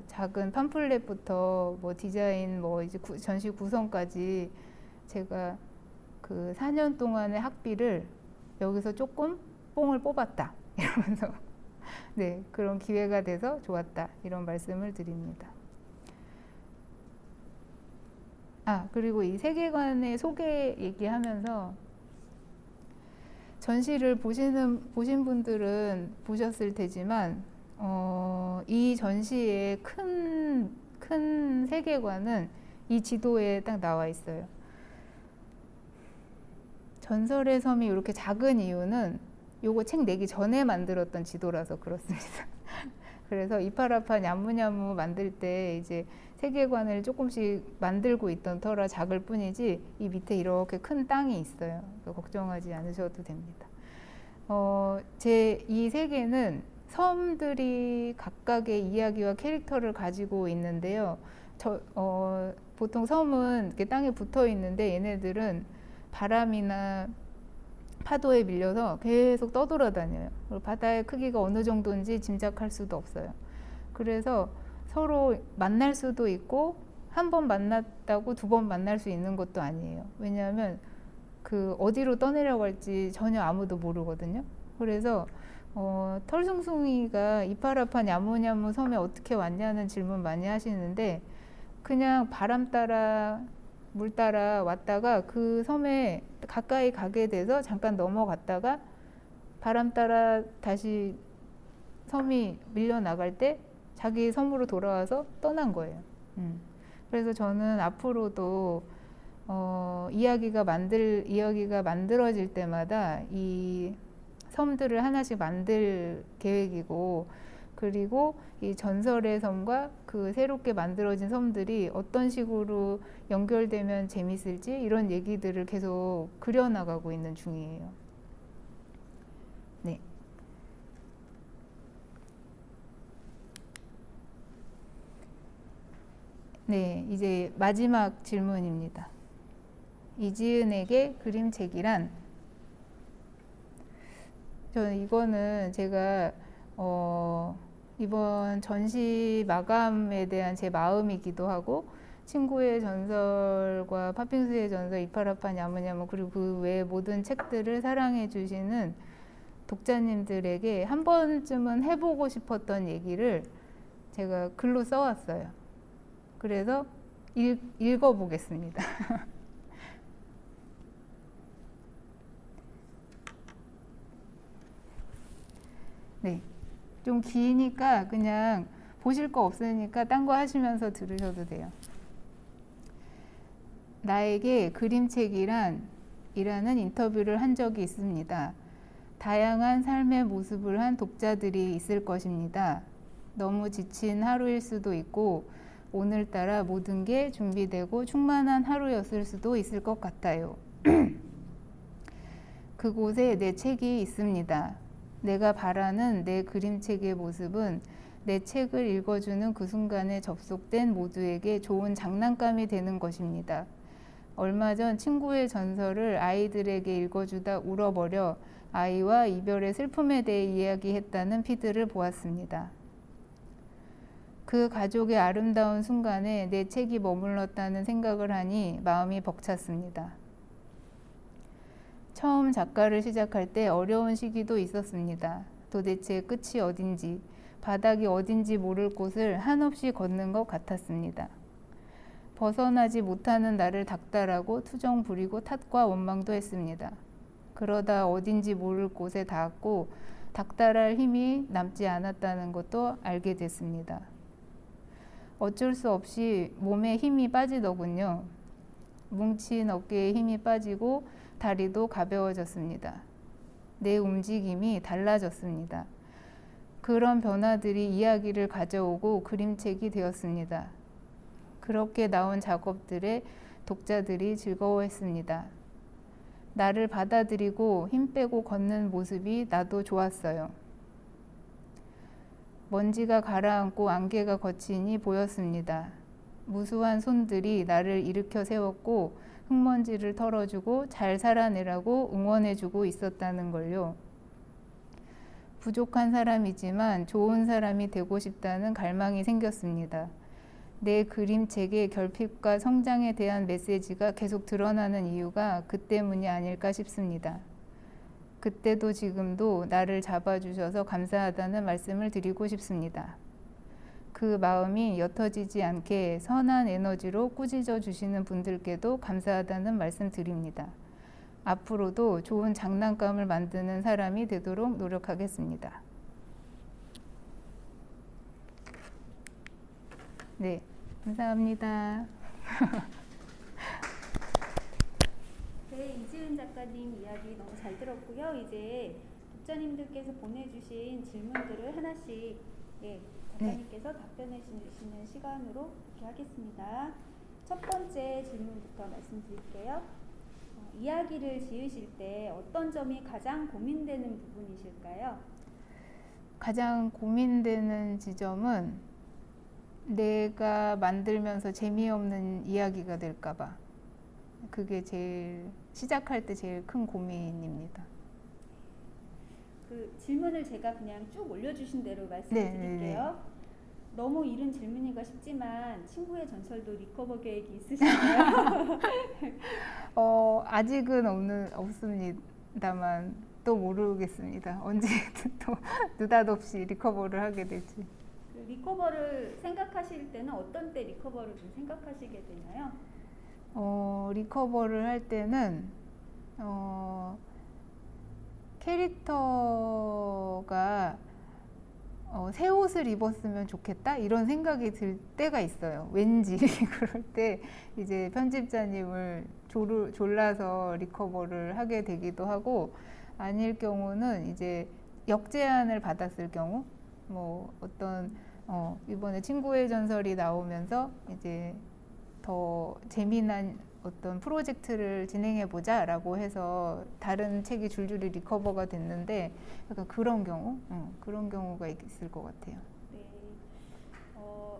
작은 팜플렛부터 뭐 디자인 뭐 이제 전시 구성까지 제가 그 4년 동안의 학비를 여기서 조금 뽕을 뽑았다 이러면서 네, 그런 기회가 돼서 좋았다 이런 말씀을 드립니다. 그리고 이 세계관의 소개 얘기하면서 전시를 보신 분들은 보셨을 테지만 이 전시의 큰 세계관은 이 지도에 딱 나와 있어요. 전설의 섬이 이렇게 작은 이유는 요거 책 내기 전에 만들었던 지도라서 그렇습니다. 그래서 이파라파 냐무냐무 만들 때 이제 세계관을 조금씩 만들고 있던 터라 작을 뿐이지 이 밑에 이렇게 큰 땅이 있어요. 걱정하지 않으셔도 됩니다. 제 이 세계는 섬들이 각각의 이야기와 캐릭터를 가지고 있는데요. 보통 섬은 이렇게 땅에 붙어 있는데 얘네들은 바람이나 파도에 밀려서 계속 떠돌아다녀요. 바다의 크기가 어느 정도인지 짐작할 수도 없어요. 그래서 서로 만날 수도 있고 한 번 만났다고 두 번 만날 수 있는 것도 아니에요. 왜냐하면 그 어디로 떠내려갈지 전혀 아무도 모르거든요. 그래서 털숭숭이가 이파라파 냐무냐무 섬에 어떻게 왔냐는 질문 많이 하시는데 그냥 바람 따라 물 따라 왔다가 그 섬에 가까이 가게 돼서 잠깐 넘어갔다가 바람 따라 다시 섬이 밀려나갈 때 자기 섬으로 돌아와서 떠난 거예요. 그래서 저는 앞으로도 이야기가 만들어질 때마다 이 섬들을 하나씩 만들 계획이고, 그리고 이 전설의 섬과 그 새롭게 만들어진 섬들이 어떤 식으로 연결되면 재밌을지 이런 얘기들을 계속 그려나가고 있는 중이에요. 네. 네, 이제 마지막 질문입니다. 이지은에게 그림책이란? 저는 이거는 제가 이번 전시 마감에 대한 제 마음이기도 하고, 친구의 전설과 팥빙수의 전설, 이파라파 냐무냐무, 그리고 그 외의 모든 책들을 사랑해 주시는 독자님들에게 한 번쯤은 해보고 싶었던 얘기를 제가 글로 써왔어요. 그래서 읽어보겠습니다. 네, 좀 기니까 그냥 보실 거 없으니까 딴 거 하시면서 들으셔도 돼요. 나에게 그림책이란 이라는 인터뷰를 한 적이 있습니다. 다양한 삶의 모습을 한 독자들이 있을 것입니다. 너무 지친 하루일 수도 있고 오늘따라 모든 게 준비되고 충만한 하루였을 수도 있을 것 같아요. 그곳에 내 책이 있습니다. 내가 바라는 내 그림책의 모습은 내 책을 읽어주는 그 순간에 접속된 모두에게 좋은 장난감이 되는 것입니다. 얼마 전 친구의 전설을 아이들에게 읽어주다 울어버려 아이와 이별의 슬픔에 대해 이야기했다는 피드를 보았습니다. 그 가족의 아름다운 순간에 내 책이 머물렀다는 생각을 하니 마음이 벅찼습니다. 처음 작가를 시작할 때 어려운 시기도 있었습니다. 도대체 끝이 어딘지, 바닥이 어딘지 모를 곳을 한없이 걷는 것 같았습니다. 벗어나지 못하는 나를 닥달하고 투정 부리고 탓과 원망도 했습니다. 그러다 어딘지 모를 곳에 닿았고 닥달할 힘이 남지 않았다는 것도 알게 됐습니다. 어쩔 수 없이 몸에 힘이 빠지더군요. 뭉친 어깨에 힘이 빠지고 다리도 가벼워졌습니다. 내 움직임이 달라졌습니다. 그런 변화들이 이야기를 가져오고 그림책이 되었습니다. 그렇게 나온 작업들에 독자들이 즐거워했습니다. 나를 받아들이고 힘 빼고 걷는 모습이 나도 좋았어요. 먼지가 가라앉고 안개가 거치니 보였습니다. 무수한 손들이 나를 일으켜 세웠고 흙먼지를 털어주고 잘 살아내라고 응원해주고 있었다는 걸요. 부족한 사람이지만 좋은 사람이 되고 싶다는 갈망이 생겼습니다. 내 그림책의 결핍과 성장에 대한 메시지가 계속 드러나는 이유가 그 때문이 아닐까 싶습니다. 그때도 지금도 나를 잡아주셔서 감사하다는 말씀을 드리고 싶습니다. 그 마음이 옅어지지 않게 선한 에너지로 꾸짖어 주시는 분들께도 감사하다는 말씀 드립니다. 앞으로도 좋은 장난감을 만드는 사람이 되도록 노력하겠습니다. 네, 감사합니다. 네, 이지은 작가님 이야기 너무 잘 들었고요. 이제 독자님들께서 보내주신 질문들을 하나씩 작가님께서 답변해 주시는 시간으로 이렇게 하겠습니다. 첫 번째 질문부터 말씀드릴게요. 이야기를 지으실 때 어떤 점이 가장 고민되는 부분이실까요? 가장 고민되는 지점은 내가 만들면서 재미없는 이야기가 될까봐. 그게 제일 시작할 때 제일 큰 고민입니다. 그 질문을 제가 그냥 쭉 올려주신 대로 말씀드릴게요. 너무 이른 질문이가 싶지만 친구의 전설도 리커버 계획이 있으신가요? 아직은 없습니다만 또 모르겠습니다. 언제든 또 느닷없이 리커버를 하게 될지. 그 리커버를 생각하실 때는 어떤 때 리커버를 좀 생각하시게 되나요? 리커버를 할 때는 캐릭터가 새 옷을 입었으면 좋겠다 이런 생각이 들 때가 있어요. 왠지 그럴 때 이제 편집자님을 졸라서 리커버를 하게 되기도 하고, 아닐 경우는 이제 역제안을 받았을 경우, 뭐 어떤 이번에 친구의 전설이 나오면서 이제 더 재미난 어떤 프로젝트를 진행해 보자 라고 해서 다른 책이 줄줄이 리커버가 됐는데, 약간 그런 경우가 있을 것 같아요. 네.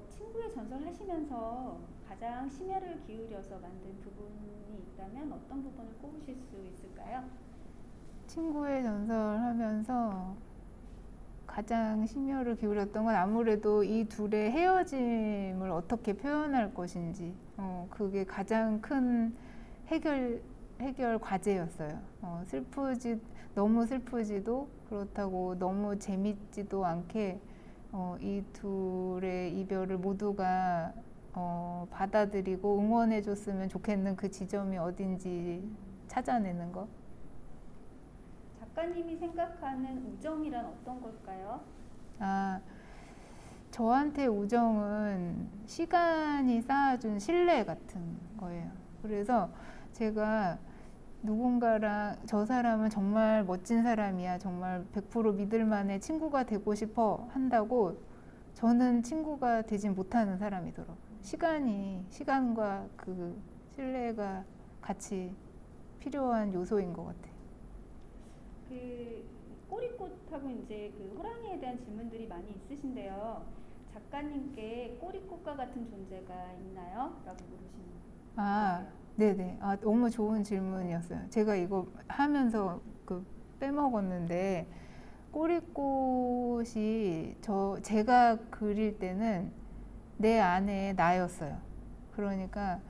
친구의 전설 하시면서 가장 심혈을 기울여서 만든 부분이 있다면 어떤 부분을 꼽으실 수 있을까요? 친구의 전설 하면서 가장 심혈을 기울였던 건 아무래도 이 둘의 헤어짐을 어떻게 표현할 것인지, 그게 가장 큰 해결 과제였어요. 너무 슬프지도 그렇다고 너무 재밌지도 않게 이 둘의 이별을 모두가 받아들이고 응원해줬으면 좋겠는 그 지점이 어딘지 찾아내는 것. 작가님이 생각하는 우정이란 어떤 걸까요? 저한테 우정은 시간이 쌓아준 신뢰 같은 거예요. 그래서 제가 누군가랑 저 사람은 정말 멋진 사람이야, 정말 100% 믿을 만한 친구가 되고 싶어 한다고 저는 친구가 되진 못하는 사람이더라고요. 시간과 그 신뢰가 같이 필요한 요소인 것 같아요. 그 꼬리꽃하고 이제 그 호랑이에 대한 질문들이 많이 있으신데요. 작가님께 꼬리꽃과 같은 존재가 있나요? 라고 물으시는. 네네. 너무 좋은 질문이었어요. 제가 이거 하면서 빼먹었는데, 꼬리꽃이 제가 그릴 때는 내 안에 나였어요. 그러니까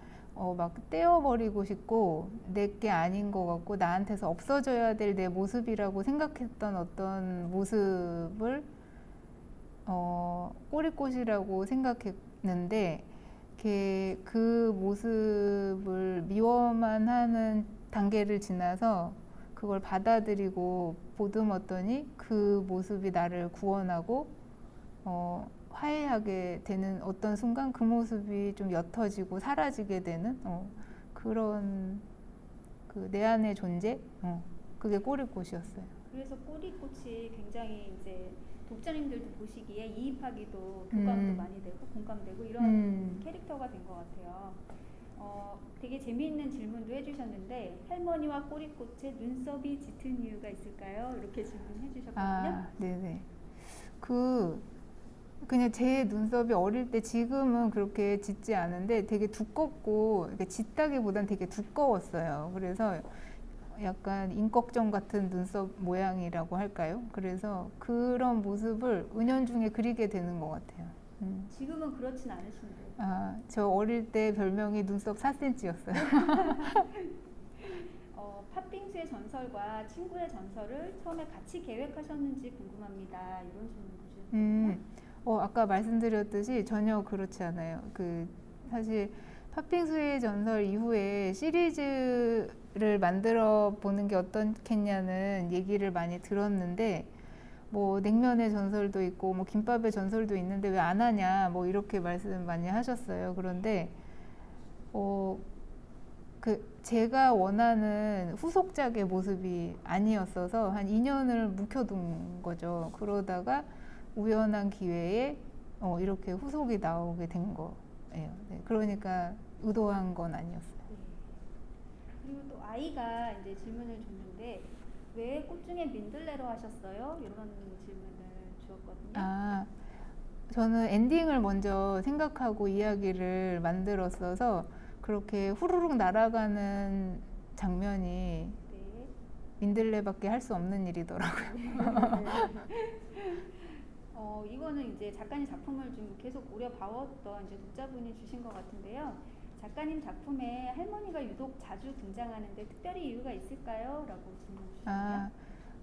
막 떼어버리고 싶고 내 게 아닌 것 같고 나한테서 없어져야 될 내 모습이라고 생각했던 어떤 모습을 꼬리꽃이라고 생각했는데 그 모습을 미워만 하는 단계를 지나서 그걸 받아들이고 보듬었더니 그 모습이 나를 구원하고 화해하게 되는 어떤 순간 그 모습이 좀 옅어지고 사라지게 되는 그런 그 내 안의 존재 그게 꼬리꽃이었어요. 그래서 꼬리꽃이 굉장히 이제 독자님들도 보시기에 이입하기도 교감도 많이 되고 공감되고 이런 캐릭터가 된 것 같아요. 되게 재미있는 질문도 해주셨는데 할머니와 꼬리꽃의 눈썹이 짙은 이유가 있을까요? 이렇게 질문해 주셨거든요. 아, 네네. 그냥 제 눈썹이 어릴 때 지금은 그렇게 짙지 않은데 되게 두껍고 그러니까 짙다기보단 되게 두꺼웠어요. 그래서 약간 임꺽정 같은 눈썹 모양이라고 할까요? 그래서 그런 모습을 은연중에 그리게 되는 것 같아요. 지금은 그렇진 않으신데. 저 어릴 때 별명이 눈썹 4cm였어요. 팥빙수의 전설과 친구의 전설을 처음에 같이 계획하셨는지 궁금합니다. 이런 질문 주셨거든요. 아까 말씀드렸듯이 전혀 그렇지 않아요. 사실 팥빙수의 전설 이후에 시리즈를 만들어 보는 게 어떻겠냐는 얘기를 많이 들었는데 뭐 냉면의 전설도 있고 뭐 김밥의 전설도 있는데 왜 안 하냐 뭐 이렇게 말씀 많이 하셨어요. 그런데 제가 원하는 후속작의 모습이 아니었어서 한 2년을 묵혀둔 거죠. 그러다가 우연한 기회에 이렇게 후속이 나오게 된 거예요. 네, 그러니까 의도한 건 아니었어요. 네. 그리고 또 아이가 이제 질문을 줬는데 왜 꽃 중에 민들레로 하셨어요? 이런 질문을 주었거든요. 저는 엔딩을 먼저 생각하고 이야기를 만들었어서 그렇게 후루룩 날아가는 장면이 네. 민들레밖에 할 수 없는 일이더라고요. 이거는 이제 작가님 작품을 좀 계속 우려봐왔던 이제 독자분이 주신 것 같은데요. 작가님 작품에 할머니가 유독 자주 등장하는데 특별히 이유가 있을까요? 라고 질문 주셨네요.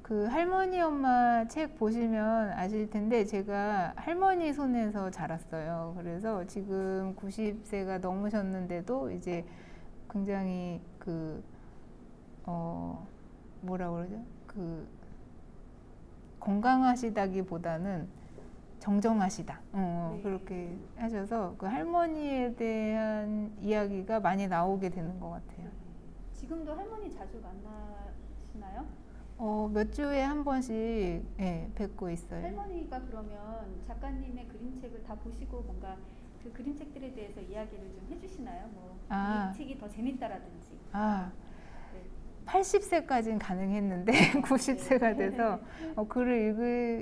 그 할머니 엄마 책 보시면 아실 텐데 제가 할머니 손에서 자랐어요. 그래서 지금 90세가 넘으셨는데도 이제 굉장히 뭐라 그러죠? 건강하시다기보다는 정정하시다. 네. 그렇게 하셔서 그 할머니에 대한 이야기가 많이 나오게 되는 것 같아요. 지금도 할머니 자주 만나시나요? 몇 주에 한 번씩 뵙고 있어요. 할머니가 그러면 작가님의 그림책을 다 보시고 뭔가 그 그림책들에 대해서 이야기를 좀 해주시나요? 뭐 이 책이 더 재밌다라든지. 네. 80세까지는 가능했는데 90세가 돼서 글을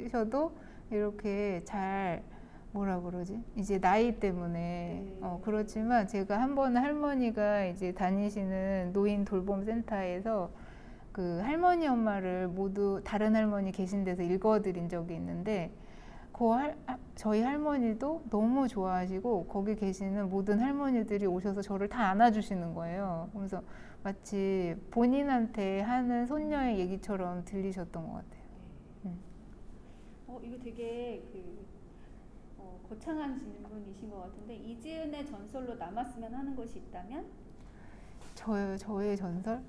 읽으셔도 이렇게 잘 뭐라 그러지? 이제 나이 때문에 그렇지만 제가 한 번 할머니가 이제 다니시는 노인 돌봄 센터에서 그 할머니 엄마를 모두 다른 할머니 계신 데서 읽어드린 적이 있는데 저희 할머니도 너무 좋아하시고 거기 계시는 모든 할머니들이 오셔서 저를 다 안아주시는 거예요. 그래서 마치 본인한테 하는 손녀의 얘기처럼 들리셨던 것 같아요. 이거 되게 거창한 질문이신 것 같은데 이지은의 전설로 남았으면 하는 것이 있다면? 저의 전설?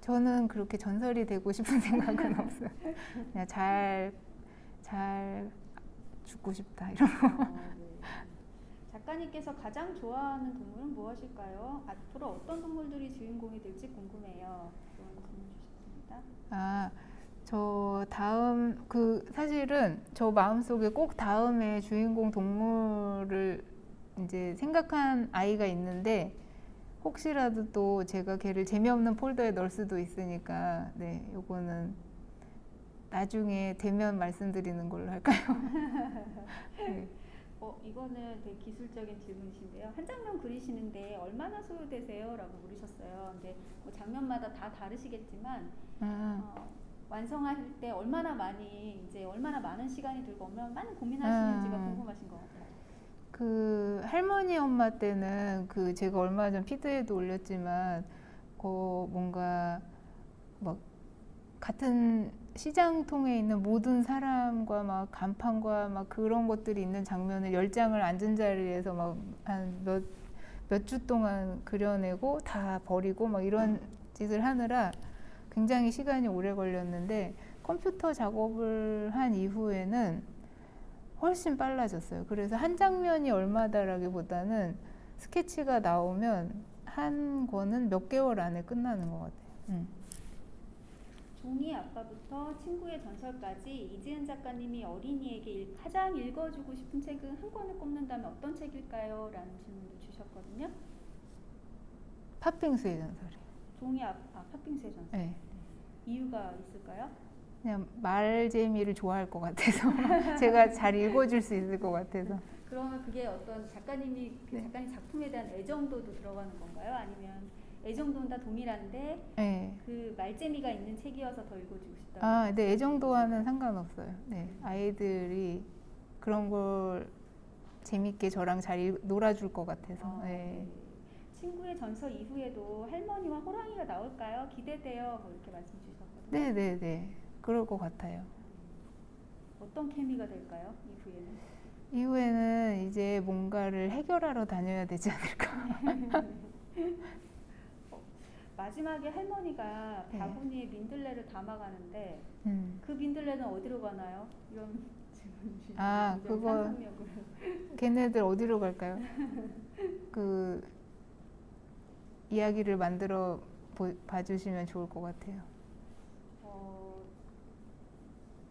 저는 그렇게 전설이 되고 싶은 생각은 없어요. 그냥 잘 죽고 싶다 이런 거. 네. 작가님께서 가장 좋아하는 동물은 무엇일까요? 앞으로 어떤 동물들이 주인공이 될지 궁금해요. 그런 질문 주셨습니다. 저 다음 사실은 저 마음속에 꼭 다음에 주인공 동물을 이제 생각한 아이가 있는데 혹시라도 또 제가 걔를 재미없는 폴더에 넣을 수도 있으니까 요거는 나중에 되면 말씀드리는 걸로 할까요? 네. 이거는 되게 기술적인 질문이신데요. 한 장면 그리시는데 얼마나 소요되세요? 라고 물으셨어요. 근데 뭐 장면마다 다 다르시겠지만 완성할 때 얼마나 많은 시간이 들고 얼마나 많이 고민하시는지가 궁금하신 것 같아요. 그 할머니 엄마 때는 그 제가 얼마 전 피드에도 올렸지만 뭔가 막 같은 시장통에 있는 모든 사람과 막 간판과 막 그런 것들이 있는 장면을 10장을 앉은 자리에서 막 한 몇 주 동안 그려내고 다 버리고 막 이런 짓을 하느라 굉장히 시간이 오래 걸렸는데 컴퓨터 작업을 한 이후에는 훨씬 빨라졌어요. 그래서 한 장면이 얼마다라기보다는 스케치가 나오면 한 권은 몇 개월 안에 끝나는 것 같아요. 종이 아빠부터 친구의 전설까지 이지은 작가님이 어린이에게 가장 읽어주고 싶은 책은 한 권을 꼽는다면 어떤 책일까요? 라는 질문을 주셨거든요. 팥빙수의 전설이요. 종이 아빠, 팥빙수의 전설. 네. 이유가 있을까요? 그냥 말 재미를 좋아할 것 같아서 제가 잘 읽어줄 수 있을 것 같아서. 그러면 그게 어떤 작가님이 그 작가님 작품에 대한 애정도도 들어가는 건가요? 아니면 애정도는 다 동일한데 네. 그 말재미가 있는 책이어서 더 읽어주고 싶다. 아, 네, 애정도와는 상관없어요. 네, 아이들이 그런 걸 재밌게 저랑 잘 놀아줄 것 같아서. 네. 친구의 전설 이후에도 할머니와 호랑이가 나올까요? 기대돼요. 뭐 이렇게 말씀 주셨거든요. 네, 네, 네, 그럴 것 같아요. 어떤 케미가 될까요? 이후에는? 이후에는 이제 뭔가를 해결하러 다녀야 되지 않을까. 마지막에 할머니가 바구니에 민들레를 담아가는데 그 민들레는 어디로 가나요? 이런 질문 주시면 아, 그거 상상력으로. 걔네들 어디로 갈까요? 그 이야기를 만들어 봐주시면 좋을 것 같아요.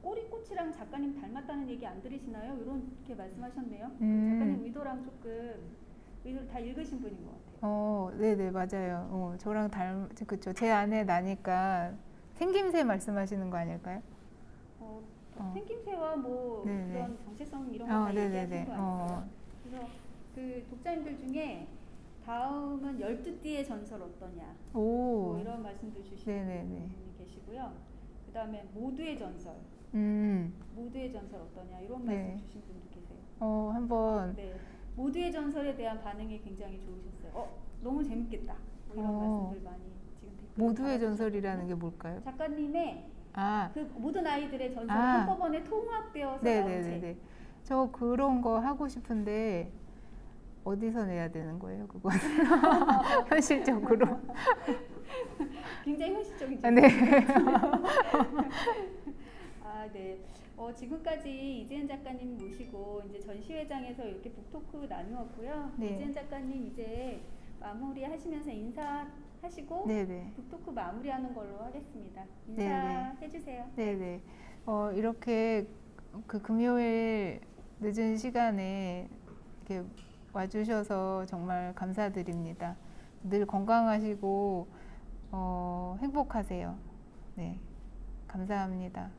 꼬리꽃이랑 작가님 닮았다는 얘기 안 들으시나요? 이렇게 말씀하셨네요. 그 작가님 의도랑 조금 의도를 다 읽으신 분인 것 같아요. 네네, 맞아요. 저랑 그쵸. 제 안에 나니까 생김새 말씀하시는 거 아닐까요? 생김새와 뭐 네네. 그런 정체성 이런 거 다 얘기하신 거 아닐까요? 그래서 그 독자님들 중에 다음은 12띠의 전설 어떠냐 뭐 이런 말씀도 주시는 분이 계시고요. 그 다음에 모두의 전설 모두의 전설 어떠냐 이런 말씀 주신 분도 계세요. 한번 모두의 전설에 대한 반응이 굉장히 좋으셨어요. 너무 재밌겠다 뭐 이런 말씀들 많이 지금 댓글로 모두의 전설이라는 게 뭘까요? 작가님의 그 모든 아이들의 전설이 한꺼번에 통합되어서 나온 책. 저 그런 거 하고 싶은데 어디서 내야 되는 거예요, 그건? 현실적으로. 굉장히 현실적이죠. 네. 네. 지금까지 이지은 작가님 모시고 이제 전시회장에서 이렇게 북토크 나누었고요. 이지은 작가님 이제 마무리하시면서 인사하시고 북토크 마무리하는 걸로 하겠습니다. 인사해주세요. 네네. 이렇게 그 금요일 늦은 시간에 이렇게 와주셔서 정말 감사드립니다. 늘 건강하시고 행복하세요. 네, 감사합니다.